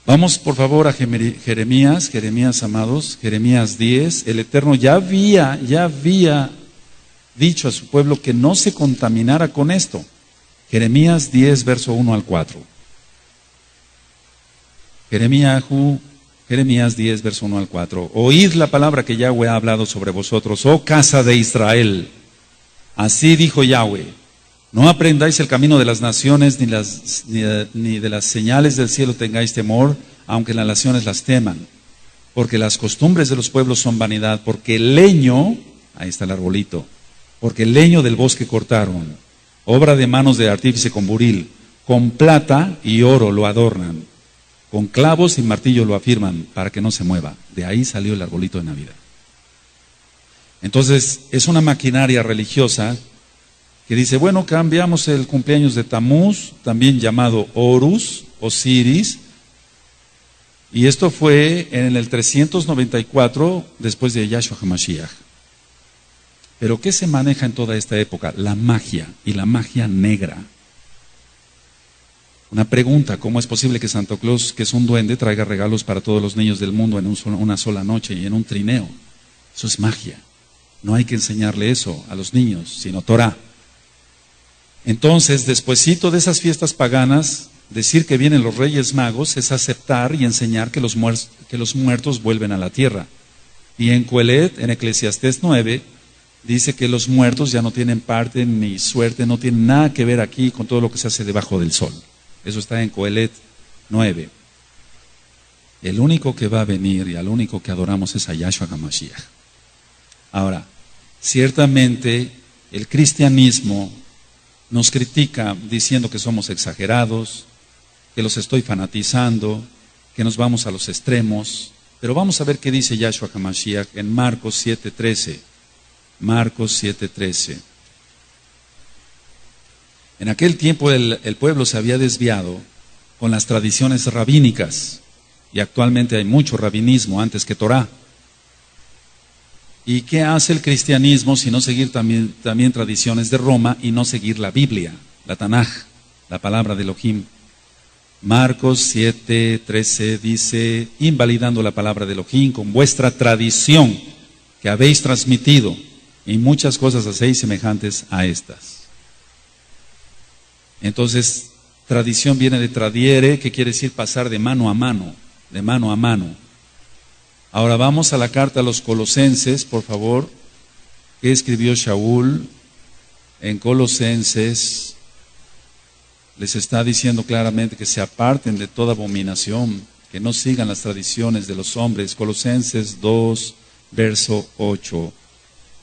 Vamos por favor a Jeremías amados, Jeremías 10. El Eterno ya había dicho a su pueblo que no se contaminara con esto. Jeremías 10, verso 1 al 4. Jeremías 10, verso 1 al 4. Oíd la palabra que Yahweh ha hablado sobre vosotros, oh casa de Israel. Así dijo Yahweh. No aprendáis el camino de las naciones, ni de las señales del cielo tengáis temor, aunque las naciones las teman. Porque las costumbres de los pueblos son vanidad, porque el leño, ahí está el arbolito, porque el leño del bosque cortaron, obra de manos de artífice con buril, con plata y oro lo adornan, con clavos y martillo lo afirman, para que no se mueva. De ahí salió el arbolito de Navidad. Entonces, es una maquinaria religiosa que dice, bueno, cambiamos el cumpleaños de Tamuz, también llamado Horus, Osiris, y esto fue en el 394 después de Yahshua HaMashiach. Pero ¿qué se maneja en toda esta época? La magia, y la magia negra. Una pregunta, ¿cómo es posible que Santo Claus, que es un duende, traiga regalos para todos los niños del mundo en una sola noche y en un trineo? Eso es magia. No hay que enseñarle eso a los niños, sino Torah. Entonces, despuesito de esas fiestas paganas, decir que vienen los Reyes Magos es aceptar y enseñar que los muertos vuelven a la tierra. Y en Coelet, en Eclesiastés 9, dice que los muertos ya no tienen parte ni suerte, no tienen nada que ver aquí con todo lo que se hace debajo del sol. Eso está en Coelet 9. El único que va a venir y al único que adoramos es a Yahshua HaMashiach. Ahora, ciertamente el cristianismo nos critica diciendo que somos exagerados, que los estoy fanatizando, que nos vamos a los extremos. Pero vamos a ver qué dice Yahshua HaMashiach en Marcos 7:13. Marcos 7:13. En aquel tiempo el pueblo se había desviado con las tradiciones rabínicas, y actualmente hay mucho rabinismo antes que Torah. ¿Y qué hace el cristianismo sino seguir también tradiciones de Roma y no seguir la Biblia, la Tanaj, la palabra de Elohim? Marcos 7:13 dice, invalidando la palabra de Elohim con vuestra tradición que habéis transmitido, y muchas cosas hacéis semejantes a estas. Entonces, tradición viene de tradiere, que quiere decir pasar de mano a mano, de mano a mano. Ahora vamos a la carta a los Colosenses, por favor, que escribió Shaul en Colosenses. Les está diciendo claramente que se aparten de toda abominación, que no sigan las tradiciones de los hombres. Colosenses 2, verso 8.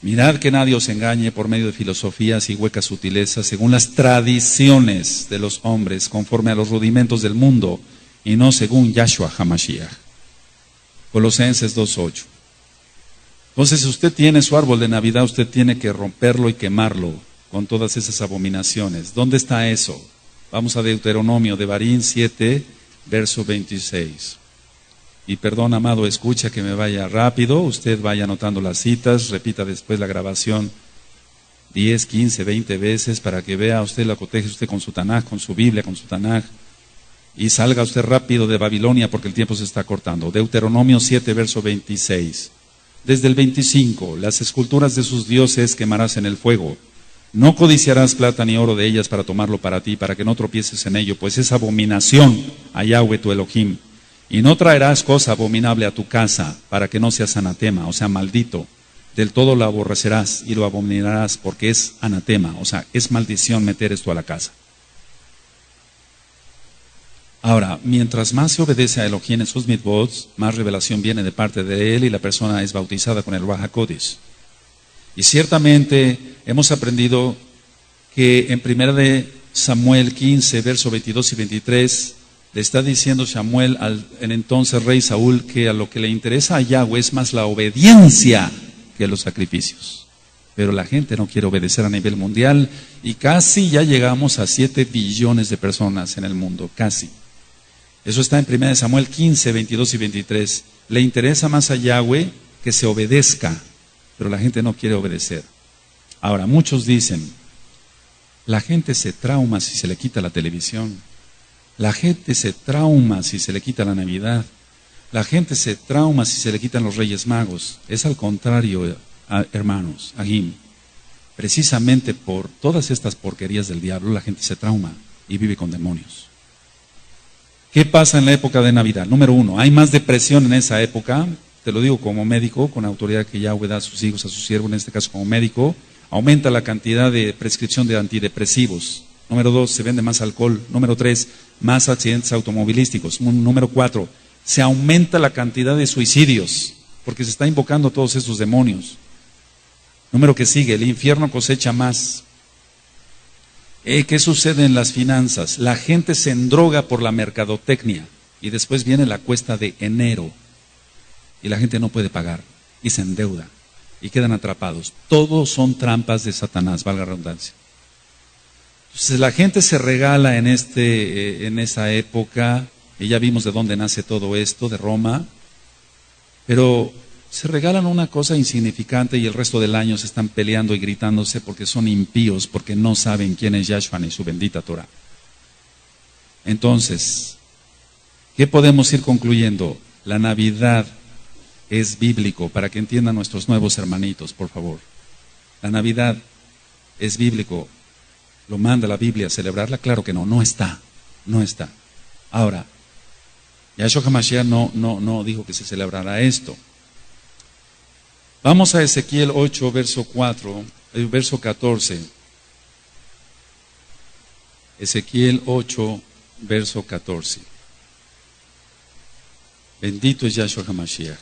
Mirad que nadie os engañe por medio de filosofías y huecas sutilezas, según las tradiciones de los hombres, conforme a los rudimentos del mundo, y no según Yahshua HaMashiach. Colosenses 2:8. Entonces, si usted tiene su árbol de Navidad, usted tiene que romperlo y quemarlo con todas esas abominaciones. ¿Dónde está eso? Vamos a Deuteronomio, Devarim 7, verso 26. Y perdón, amado, escucha que me vaya rápido, usted vaya anotando las citas, repita después la grabación 10, 15, 20 veces para que vea usted, la coteje usted con su Tanaj, con su Biblia, con su Tanaj. Y salga usted rápido de Babilonia porque el tiempo se está cortando. Deuteronomio 7, verso 26. Desde el 25, las esculturas de sus dioses quemarás en el fuego. No codiciarás plata ni oro de ellas para tomarlo para ti, para que no tropieces en ello, pues es abominación a Yahweh tu Elohim. Y no traerás cosa abominable a tu casa, para que no seas anatema, o sea, maldito. Del todo lo aborrecerás y lo abominarás, porque es anatema, o sea, es maldición meter esto a la casa. Ahora, mientras más se obedece a Elohim en sus mitzvot, más revelación viene de parte de él y la persona es bautizada con el Ruach HaKodesh. Y ciertamente hemos aprendido que en 1 Samuel 15, verso 22 y 23, le está diciendo Samuel al entonces rey Saúl que a lo que le interesa a Yahweh es más la obediencia que los sacrificios. pero la gente no quiere obedecer a nivel mundial y casi ya llegamos a 7 billones de personas en el mundo, casi. Eso está en 1 Samuel 15, 22 y 23. Le interesa más a Yahweh que se obedezca, pero la gente no quiere obedecer. Ahora, muchos dicen, la gente se trauma si se le quita la televisión. La gente se trauma si se le quita la Navidad. La gente se trauma si se le quitan los Reyes Magos. Es al contrario, hermanos, Agim. Precisamente por todas estas porquerías del diablo, la gente se trauma y vive con demonios. ¿Qué pasa en la época de Navidad? Número 1, hay más depresión en esa época. Te lo digo como médico, con autoridad que Yahweh da a sus hijos, a sus siervos, en este caso como médico. Aumenta la cantidad de prescripción de antidepresivos. Número 2, se vende más alcohol. Número 3, más accidentes automovilísticos. Número 4, se aumenta la cantidad de suicidios, porque se está invocando todos esos demonios. Número que sigue, el infierno cosecha más. ¿Qué sucede en las finanzas? La gente se endroga por la mercadotecnia y después viene la cuesta de enero y la gente no puede pagar y se endeuda y quedan atrapados. Todos son trampas de Satanás, valga la redundancia. Entonces la gente se regala en esa época, y ya vimos de dónde nace todo esto, de Roma, pero se regalan una cosa insignificante y el resto del año se están peleando y gritándose porque son impíos, porque no saben quién es Yahshua ni su bendita Torah. Entonces, ¿qué podemos ir concluyendo? La Navidad es bíblico, para que entiendan nuestros nuevos hermanitos, por favor. La Navidad es bíblico. ¿Lo manda la Biblia a celebrarla? Claro que no, no está. Ahora, Yahshua HaMashiach no dijo que se celebrara esto. Vamos a Ezequiel 8, verso 14. Ezequiel 8, verso 14. Bendito es Yahshua HaMashiach.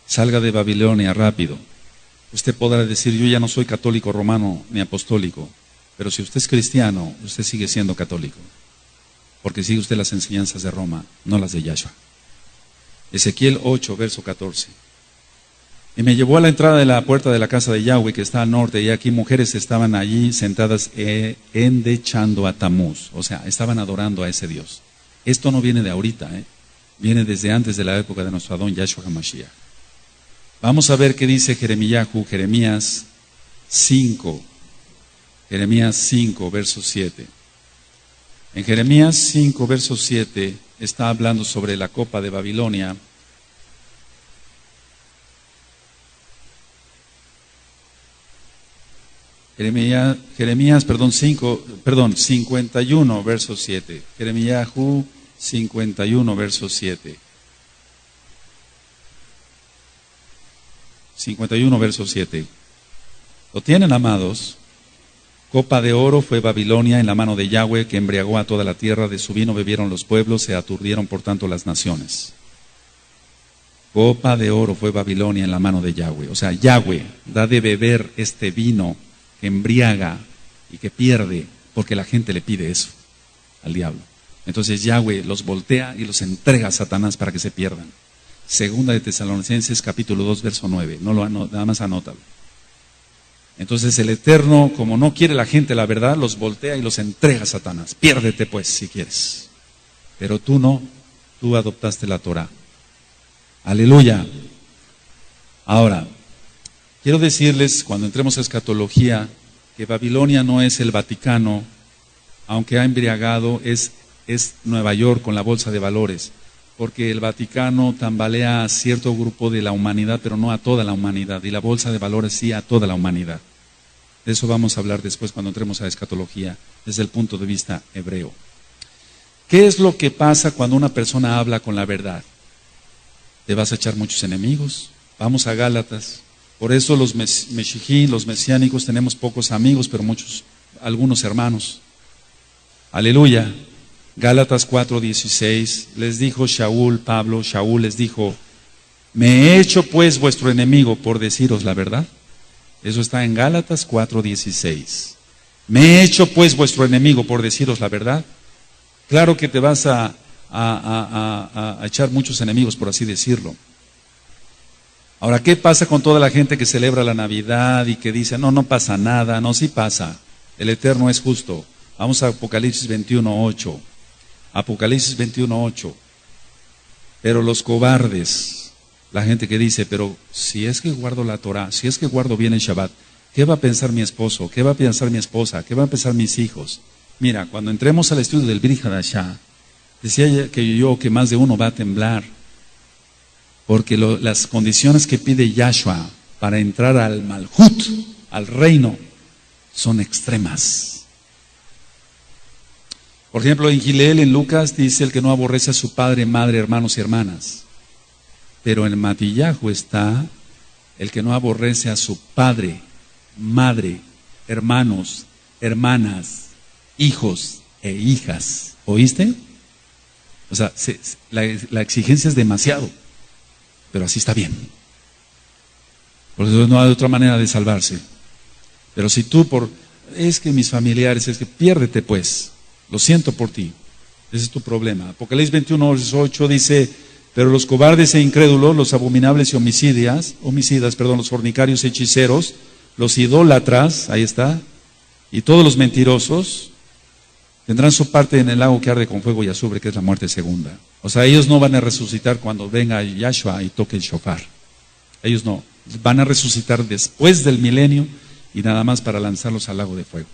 Salga de Babilonia rápido. Usted podrá decir, yo ya no soy católico romano ni apostólico, pero si usted es cristiano, usted sigue siendo católico, porque sigue usted las enseñanzas de Roma, no las de Yahshua. Ezequiel 8, verso 14. Y me llevó a la entrada de la puerta de la casa de Yahweh, que está al norte, y aquí mujeres estaban allí sentadas endechando a Tamuz, o sea, estaban adorando a ese Dios. Esto no viene de ahorita, viene desde antes de la época de nuestro Adón Yahshua HaMashiach. Vamos a ver qué dice Jeremías 5, verso 7. En Jeremías 5, verso 7, está hablando sobre la copa de Babilonia. Jeremías 51, verso 7. Jeremías 51, verso 7. 51, verso 7. ¿Lo tienen, amados? Copa de oro fue Babilonia en la mano de Yahweh, que embriagó a toda la tierra. De su vino bebieron los pueblos, se aturdieron por tanto las naciones. Copa de oro fue Babilonia en la mano de Yahweh. O sea, Yahweh da de beber este vino que embriaga y que pierde, porque la gente le pide eso al diablo. Entonces Yahweh los voltea y los entrega a Satanás para que se pierdan. Segunda de Tesalonicenses capítulo 2, verso 9. Nada más anótalo. Entonces el Eterno, como no quiere la gente la verdad, los voltea y los entrega a Satanás. Piérdete pues si quieres. Pero tú no, tú adoptaste la Torah. Aleluya. Ahora, quiero decirles, cuando entremos a escatología, que Babilonia no es el Vaticano, aunque ha embriagado, es Nueva York con la bolsa de valores, porque el Vaticano tambalea a cierto grupo de la humanidad, pero no a toda la humanidad, y la bolsa de valores sí a toda la humanidad. De eso vamos a hablar después cuando entremos a escatología, desde el punto de vista hebreo. ¿Qué es lo que pasa cuando una persona habla con la verdad? Te vas a echar muchos enemigos. Vamos a Gálatas. Por eso los meshijí, los mesiánicos, tenemos pocos amigos, pero algunos hermanos. Aleluya. Gálatas 4:16, les dijo Shaul les dijo, ¿me he hecho pues vuestro enemigo por deciros la verdad? Eso está en Gálatas 4:16. ¿Me he hecho pues vuestro enemigo por deciros la verdad? Claro que te vas a echar muchos enemigos, por así decirlo. Ahora, ¿qué pasa con toda la gente que celebra la Navidad y que dice, no, no pasa nada? No, sí pasa. El Eterno es justo. Vamos a Apocalipsis 21:8. Apocalipsis 21:8. Pero los cobardes, la gente que dice, pero si es que guardo la Torah, si es que guardo bien el Shabbat, ¿qué va a pensar mi esposo? ¿Qué va a pensar mi esposa? ¿Qué van a pensar mis hijos? Mira, cuando entremos al estudio del Brit Hadashah, decía que más de uno va a temblar, porque las condiciones que pide Yahshua para entrar al Malhut, al reino, son extremas. Por ejemplo, en Gileel, en Lucas, dice el que no aborrece a su padre, madre, hermanos y hermanas. Pero en Matillahu está el que no aborrece a su padre, madre, hermanos, hermanas, hijos e hijas. ¿Oíste? O sea, la exigencia es demasiado, pero así está bien. Por eso no hay otra manera de salvarse. Pero si tú es que mis familiares, es que piérdete pues, lo siento por ti, ese es tu problema. Apocalipsis 21:8 dice, pero los cobardes e incrédulos, los abominables y homicidas, los fornicarios, hechiceros, los idólatras, ahí está, y todos los mentirosos, tendrán su parte en el lago que arde con fuego y azufre, que es la muerte segunda. O sea, ellos no van a resucitar cuando venga Yahshua y toque el shofar. Ellos no, van a resucitar después del milenio y nada más para lanzarlos al lago de fuego.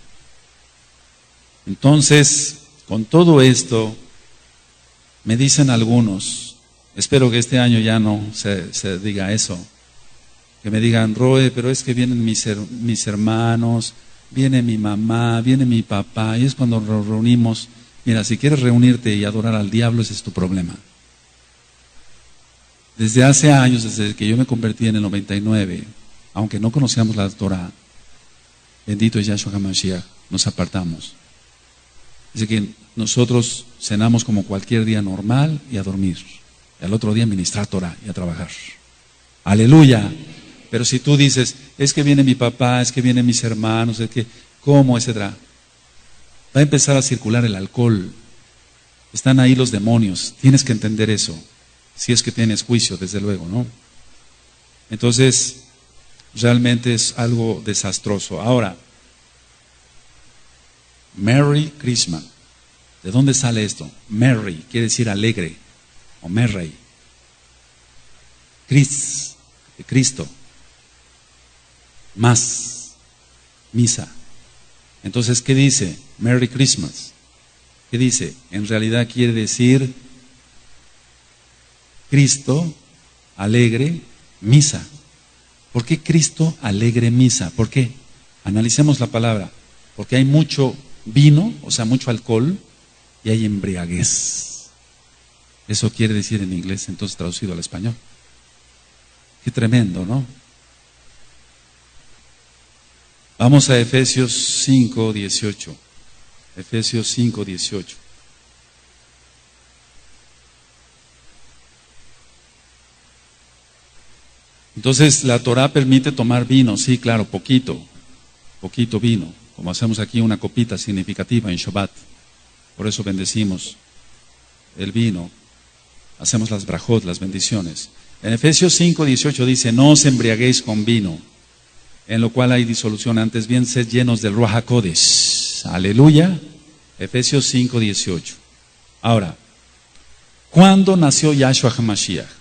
Entonces, con todo esto, me dicen algunos, espero que este año ya no se diga eso, que me digan, Roe, pero es que vienen mis hermanos, viene mi mamá, viene mi papá, y es cuando nos reunimos. Mira, si quieres reunirte y adorar al diablo, ese es tu problema. Desde hace años, desde que yo me convertí en el 99, aunque no conocíamos la Torah, bendito es Yahshua HaMashiach, nos apartamos. Dice que nosotros cenamos como cualquier día normal y a dormir. Y al otro día ministrar Torah y a trabajar. Aleluya. Pero si tú dices, es que viene mi papá, es que vienen mis hermanos, es que, ¿cómo? Etcétera. Va a empezar a circular el alcohol. Están ahí los demonios. Tienes que entender eso. Si es que tienes juicio, desde luego, ¿no? Entonces, realmente es algo desastroso. Ahora, Merry Christmas. ¿De dónde sale esto? Merry quiere decir alegre, o Merry. Cristo. Más. Misa. Entonces, ¿qué dice? Merry Christmas. ¿Qué dice? En realidad quiere decir Cristo, alegre, misa. ¿Por qué Cristo, alegre, misa? ¿Por qué? Analicemos la palabra. Porque hay mucho vino, o sea, mucho alcohol, y hay embriaguez. Eso quiere decir en inglés, entonces traducido al español. Qué tremendo, ¿no? Vamos a Efesios 5:18. Efesios 5:18. Entonces, la Torah permite tomar vino, sí, claro, poquito vino, como hacemos aquí una copita significativa en Shabbat. Por eso bendecimos el vino, hacemos las brajot, las bendiciones. En Efesios 5:18 dice, no os embriaguéis con vino, en lo cual hay disolución, antes bien sed llenos del Ruach HaKodesh. Aleluya. Efesios 5:18. Ahora, ¿cuándo nació Yahshua HaMashiach?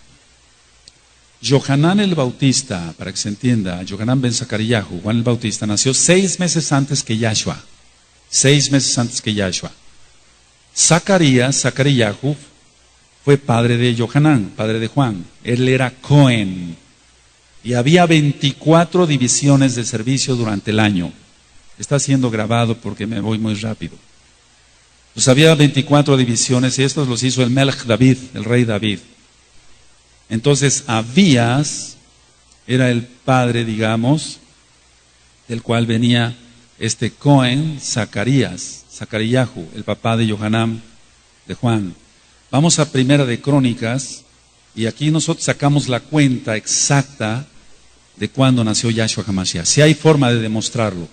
Yohanan el Bautista, para que se entienda, Yohanan ben Zacariyahu, Juan el Bautista, nació 6 meses antes que Yahshua. 6 meses antes que Yahshua. Zacariyahu, fue padre de Yohanan, padre de Juan. Él era Cohen. Y había 24 divisiones de servicio durante el año. Está siendo grabado porque me voy muy rápido. Pues había 24 divisiones y estos los hizo el Melech David, el rey David. Entonces Abías era el padre, digamos, del cual venía este Cohen, Zacariyahu, el papá de Yohanan, de Juan. Vamos a Primera de Crónicas y aquí nosotros sacamos la cuenta exacta de cuándo nació Yahshua HaMashiach. Si hay forma de demostrarlo.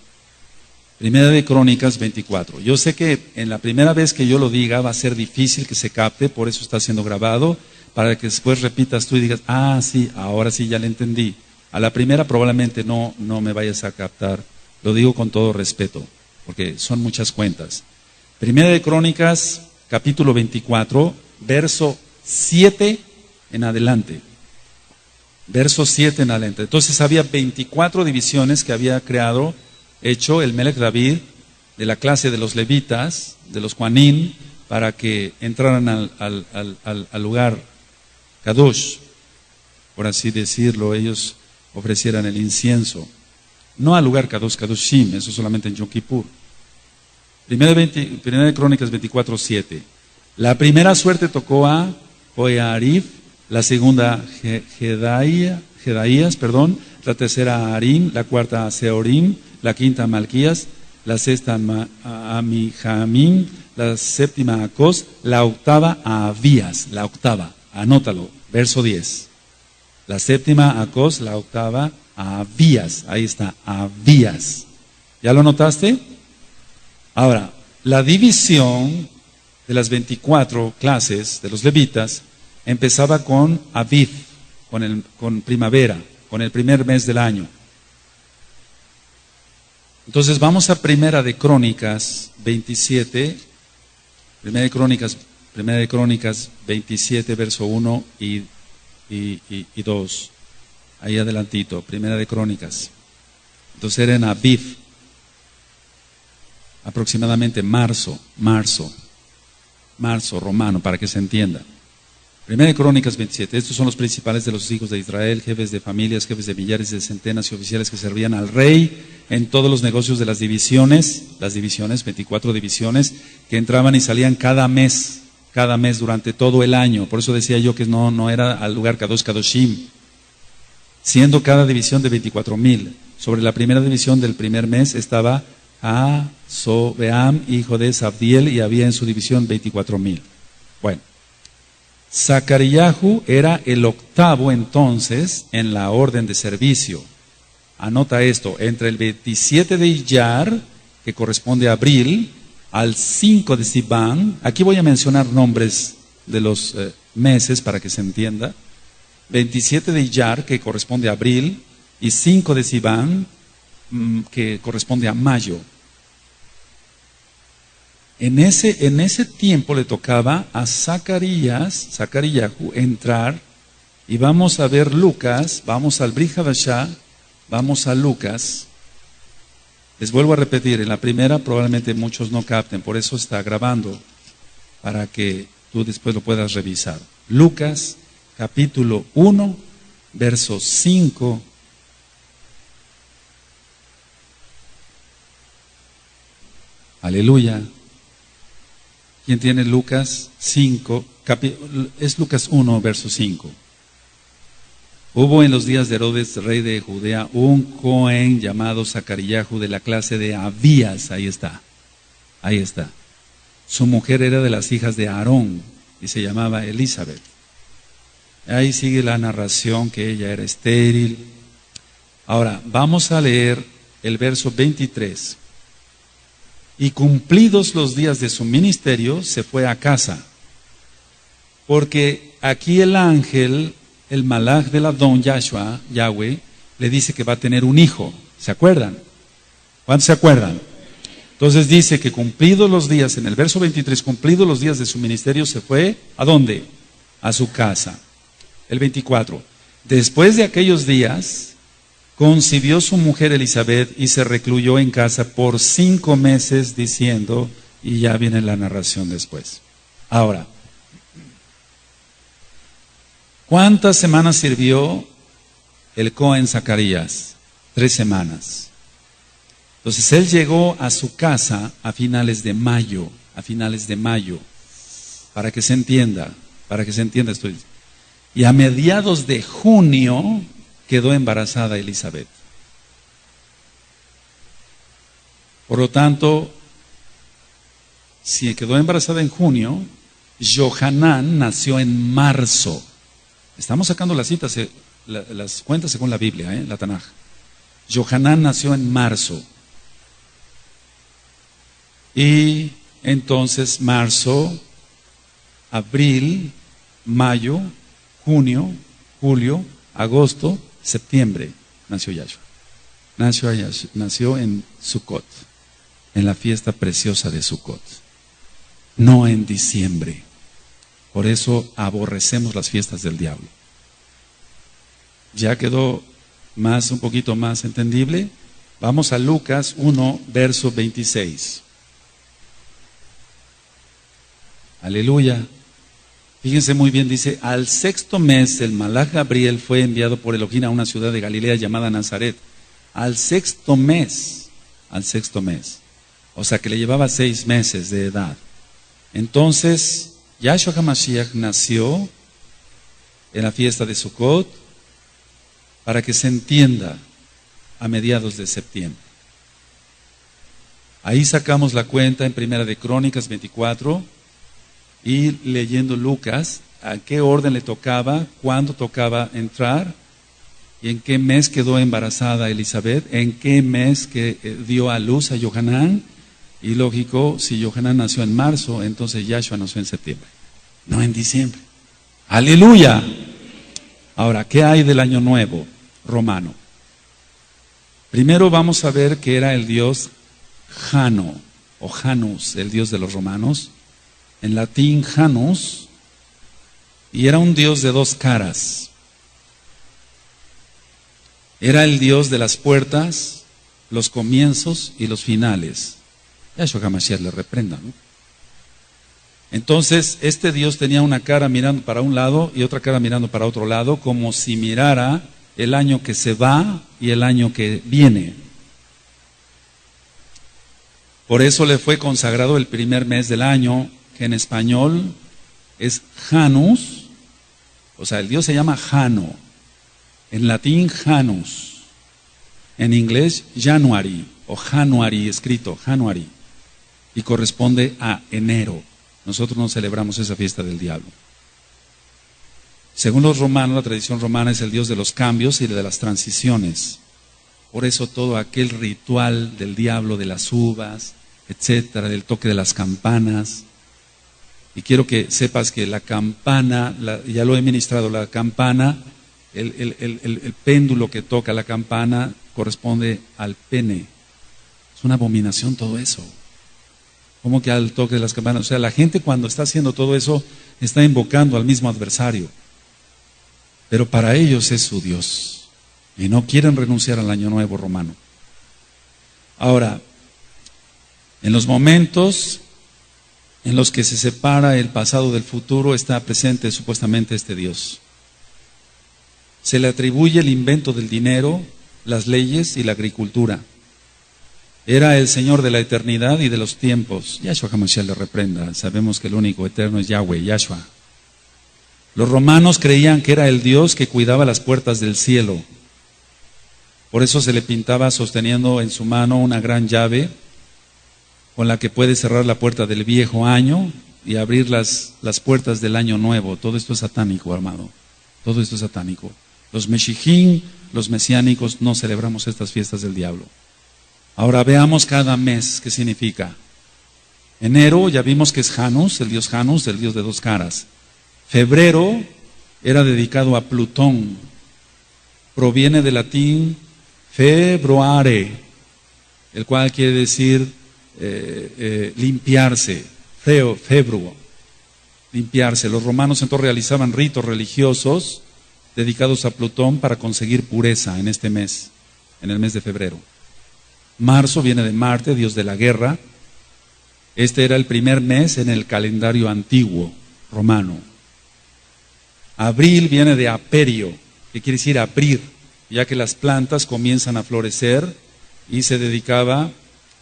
Primera de Crónicas 24. Yo sé que en la primera vez que yo lo diga va a ser difícil que se capte, por eso está siendo grabado, para que después repitas tú y digas, ah, sí, ahora sí ya le entendí. A la primera probablemente no me vayas a captar. Lo digo con todo respeto, porque son muchas cuentas. Primera de Crónicas, capítulo 24, verso 7 en adelante. Verso 7 en adelante. Entonces había 24 divisiones que había hecho el Melech David de la clase de los levitas, de los Juanín, para que entraran al lugar Kadosh, por así decirlo, ellos ofrecieran el incienso. No al lugar Kadosh, Kadoshim, eso solamente en Yom Kippur. Primera de Crónicas 24:7. La primera suerte tocó a Joiarib, la segunda Jedaías, la tercera a Arim, la cuarta a Seorim, la quinta a Malquías, la sexta a Amijamim, la séptima a Acos, la octava a Abías, la octava, anótalo, verso 10. La séptima a Acos, la octava a Abías, ahí está, Abías. ¿Ya lo notaste? Ahora, la división de las 24 clases de los levitas empezaba con Aviv, con primavera, con el primer mes del año. Entonces vamos a Primera de Crónicas 27, Primera de Crónicas 27, verso 1 y 2. Ahí adelantito, Primera de Crónicas. Entonces era en Aviv, aproximadamente marzo romano, para que se entienda. Primera de Crónicas 27. Estos son los principales de los hijos de Israel, jefes de familias, jefes de millares, de centenas y oficiales que servían al rey en todos los negocios de las divisiones, 24 divisiones, que entraban y salían cada mes durante todo el año. Por eso decía yo que no era al lugar Kadosh Kadoshim, siendo cada división de 24,000. Sobre la primera división del primer mes estaba Sobeam, hijo de Sabdiel, y había en su división 24,000. Bueno, Zacariyahu era el octavo entonces en la orden de servicio. Anota esto, entre el 27 de Iyar, que corresponde a abril, al 5 de Sivan. Aquí voy a mencionar nombres de los meses para que se entienda. 27 de Iyar, que corresponde a abril, y 5 de Sivan, que corresponde a mayo. En ese tiempo le tocaba a Zacariyahu entrar, y vamos a ver Lucas, vamos al Brit Hadashah, vamos a Lucas. Les vuelvo a repetir, en la primera probablemente muchos no capten, por eso está grabando, para que tú después lo puedas revisar. Lucas, capítulo 1, verso 5. Aleluya. ¿Quién tiene Lucas 5? Es Lucas 1, verso 5. Hubo en los días de Herodes, rey de Judea, un Cohen llamado Zacariyahu de la clase de Abías. Ahí está. Su mujer era de las hijas de Aarón y se llamaba Elizabeth. Ahí sigue la narración que ella era estéril. Ahora, vamos a leer el verso 23. Y cumplidos los días de su ministerio, se fue a casa. Porque aquí el ángel, el malach del Adón, Yahweh, le dice que va a tener un hijo. ¿Se acuerdan? ¿Cuántos se acuerdan? Entonces dice que cumplidos los días, en el verso 23, cumplidos los días de su ministerio, se fue, ¿a dónde? A su casa. El 24. Después de aquellos días, concibió su mujer Elizabeth y se recluyó en casa por 5 meses diciendo, y ya viene la narración después. Ahora, ¿cuántas semanas sirvió el Cohen Zacarías? 3 semanas. Entonces él llegó a su casa a finales de mayo, para que se entienda esto. Y a mediados de junio quedó embarazada Elizabeth. Por lo tanto, si quedó embarazada en junio, Johanán nació en marzo. Estamos sacando las citas, las cuentas según la Biblia, la Tanaj. Johanán nació en marzo. Y entonces marzo, abril, mayo, junio, julio, agosto, septiembre nació Yahshua. Nació en Sukkot, en la fiesta preciosa de Sukkot, no en diciembre. Por eso aborrecemos las fiestas del diablo. ¿Ya quedó un poquito más entendible? Vamos a Lucas 1, verso 26. Aleluya. Fíjense muy bien, dice: al sexto mes el malaj Gabriel fue enviado por Elohim a una ciudad de Galilea llamada Nazaret. Al sexto mes. O sea que le llevaba 6 meses de edad. Entonces, Yahshua HaMashiach nació en la fiesta de Sukkot, para que se entienda, a mediados de septiembre. Ahí sacamos la cuenta en Primera de Crónicas 24 y leyendo Lucas, a qué orden le tocaba, cuándo tocaba entrar y en qué mes quedó embarazada Elizabeth, en qué mes que dio a luz a Yohanan. Y lógico, si Yohanan nació en marzo, entonces Yahshua nació en septiembre, no en diciembre. ¡Aleluya! Ahora, ¿qué hay del año nuevo romano? Primero vamos a ver que era el dios Jano, o Janus, el dios de los romanos. En latín, Janus, y era un dios de 2 caras. Era el dios de las puertas, los comienzos y los finales. Yahshua HaMashiach le reprenda, ¿no? Entonces, este Dios tenía una cara mirando para un lado y otra cara mirando para otro lado, como si mirara el año que se va y el año que viene. Por eso le fue consagrado el primer mes del año, que en español es Janus, o sea, el Dios se llama Jano, en latín Janus, en inglés January, o January, escrito January, y corresponde a enero. Nosotros no celebramos esa fiesta del diablo. Según los romanos, la tradición romana es el Dios de los cambios y de las transiciones. Por eso todo aquel ritual del diablo, de las uvas, etcétera, del toque de las campanas. Y quiero que sepas que la campana, ya lo he ministrado, la campana, el péndulo que toca la campana corresponde al pene. Es una abominación todo eso. ¿Cómo que al toque de las campanas? O sea, la gente cuando está haciendo todo eso está invocando al mismo adversario. Pero para ellos es su Dios. Y no quieren renunciar al año nuevo romano. Ahora, en los momentos en los que se separa el pasado del futuro, está presente supuestamente este Dios. Se le atribuye el invento del dinero, las leyes y la agricultura. Era el Señor de la eternidad y de los tiempos. Yahshua HaMashiach le reprenda. Sabemos que el único eterno es Yahweh, Yahshua. Los romanos creían que era el Dios que cuidaba las puertas del cielo. Por eso se le pintaba sosteniendo en su mano una gran llave con la que puede cerrar la puerta del viejo año y abrir las puertas del año nuevo. Todo esto es satánico, amado. Todo esto es satánico. Los Meshichim, los mesiánicos, no celebramos estas fiestas del diablo. Ahora veamos cada mes qué significa. Enero ya vimos que es Janus, el dios de 2 caras. Febrero era dedicado a Plutón. Proviene del latín februare, el cual quiere decir limpiarse. Februo, limpiarse. Los romanos entonces realizaban ritos religiosos dedicados a Plutón para conseguir pureza en este mes, en el mes de febrero. Marzo viene de Marte, dios de la guerra. Este era el primer mes en el calendario antiguo romano. Abril viene de aperio, que quiere decir abrir, ya que las plantas comienzan a florecer, y se dedicaba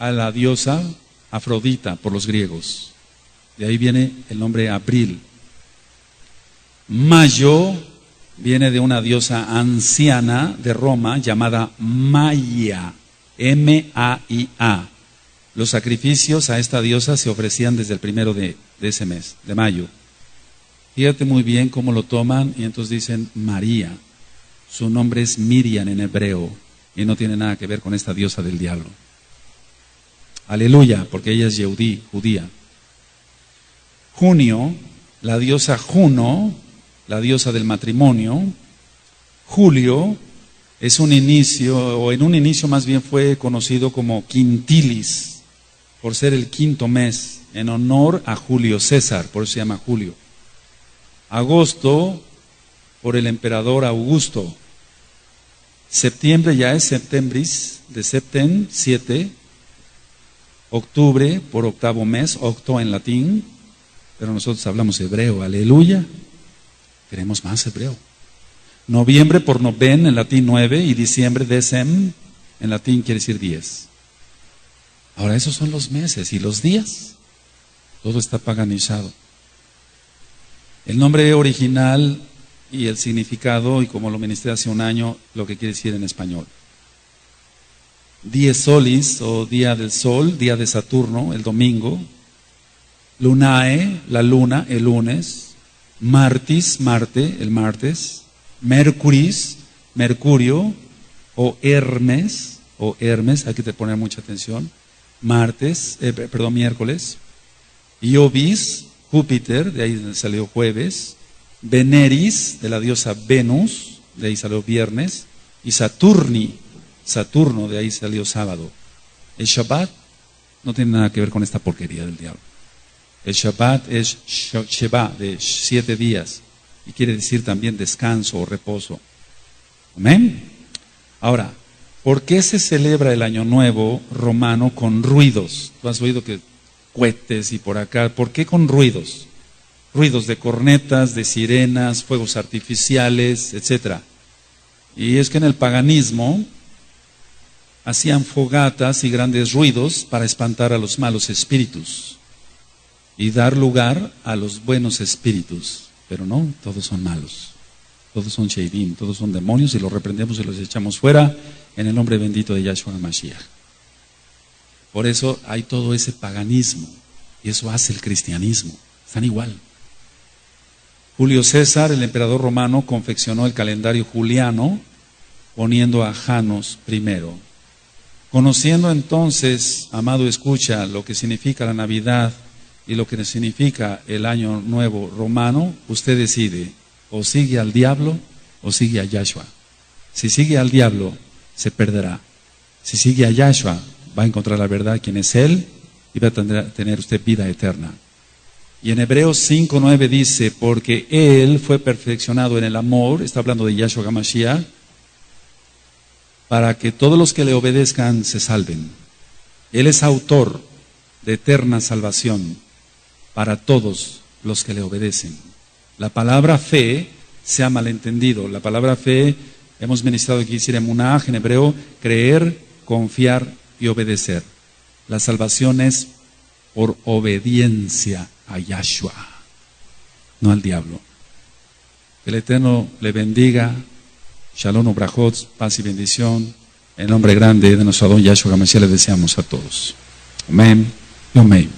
a la diosa Afrodita por los griegos. De ahí viene el nombre Abril. Mayo viene de una diosa anciana de Roma llamada Maia, M-A-I-A. Los sacrificios a esta diosa se ofrecían desde el primero de ese mes, de mayo. Fíjate muy bien cómo lo toman y entonces dicen María. Su nombre es Miriam en hebreo y no tiene nada que ver con esta diosa del diablo. Aleluya, porque ella es Yehudí, judía. Junio, la diosa Juno, la diosa del matrimonio. Julio es un inicio, o en un inicio más bien fue conocido como Quintilis, por ser el quinto mes, en honor a Julio César, por eso se llama Julio. Agosto, por el emperador Augusto. Septiembre ya es septembris, de septem, 7. Octubre, por octavo mes, octo en latín, pero nosotros hablamos hebreo, aleluya. Queremos más hebreo. Noviembre, por noven, en latín 9, y diciembre, decem, en latín quiere decir 10. Ahora, esos son los meses y los días. Todo está paganizado. El nombre original y el significado, y como lo ministré hace un año, lo que quiere decir en español. Dies solis, o día del sol, día de Saturno, el domingo. Lunae, la luna, el lunes. Martis, Marte, el martes. Mercuris, Mercurio, o Hermes, hay que poner mucha atención. Miércoles. Iovis, Júpiter, de ahí salió jueves. Veneris, de la diosa Venus, de ahí salió viernes. Y Saturni, Saturno, de ahí salió sábado. El Shabbat no tiene nada que ver con esta porquería del diablo. El Shabbat es Sheba, de 7 días, y quiere decir también descanso o reposo. Amén. Ahora, ¿por qué se celebra el Año Nuevo romano con ruidos? Tú has oído que cohetes y por acá. ¿Por qué con ruidos? Ruidos de cornetas, de sirenas, fuegos artificiales, etc. Y es que en el paganismo hacían fogatas y grandes ruidos para espantar a los malos espíritus y dar lugar a los buenos espíritus. Pero no, todos son malos. Todos son sheidim, todos son demonios, y los reprendemos y los echamos fuera en el nombre bendito de Yahshua HaMashiach. Por eso hay todo ese paganismo, y eso hace el cristianismo. Están igual. Julio César, el emperador romano, confeccionó el calendario juliano poniendo a Janos primero. Conociendo entonces, amado escucha, lo que significa la Navidad y lo que significa el Año Nuevo romano, usted decide, o sigue al diablo o sigue a Yahshua. Si sigue al diablo, se perderá. Si sigue a Yahshua, va a encontrar la verdad, quién es Él, y va a tener usted vida eterna. Y en Hebreos 5:9 dice, porque Él fue perfeccionado en el amor, está hablando de Yahshua HaMashiach, para que todos los que le obedezcan se salven. Él es autor de eterna salvación para todos los que le obedecen. La palabra fe se ha malentendido. La palabra fe, hemos ministrado aquí, decir emunah, en hebreo, creer, confiar y obedecer. La salvación es por obediencia a Yahshua, no al diablo. Que el Eterno le bendiga. Shalom ubrajot, paz y bendición. En nombre grande de nuestro Adón Yahshua HaMashiach le deseamos a todos. Amén y amén.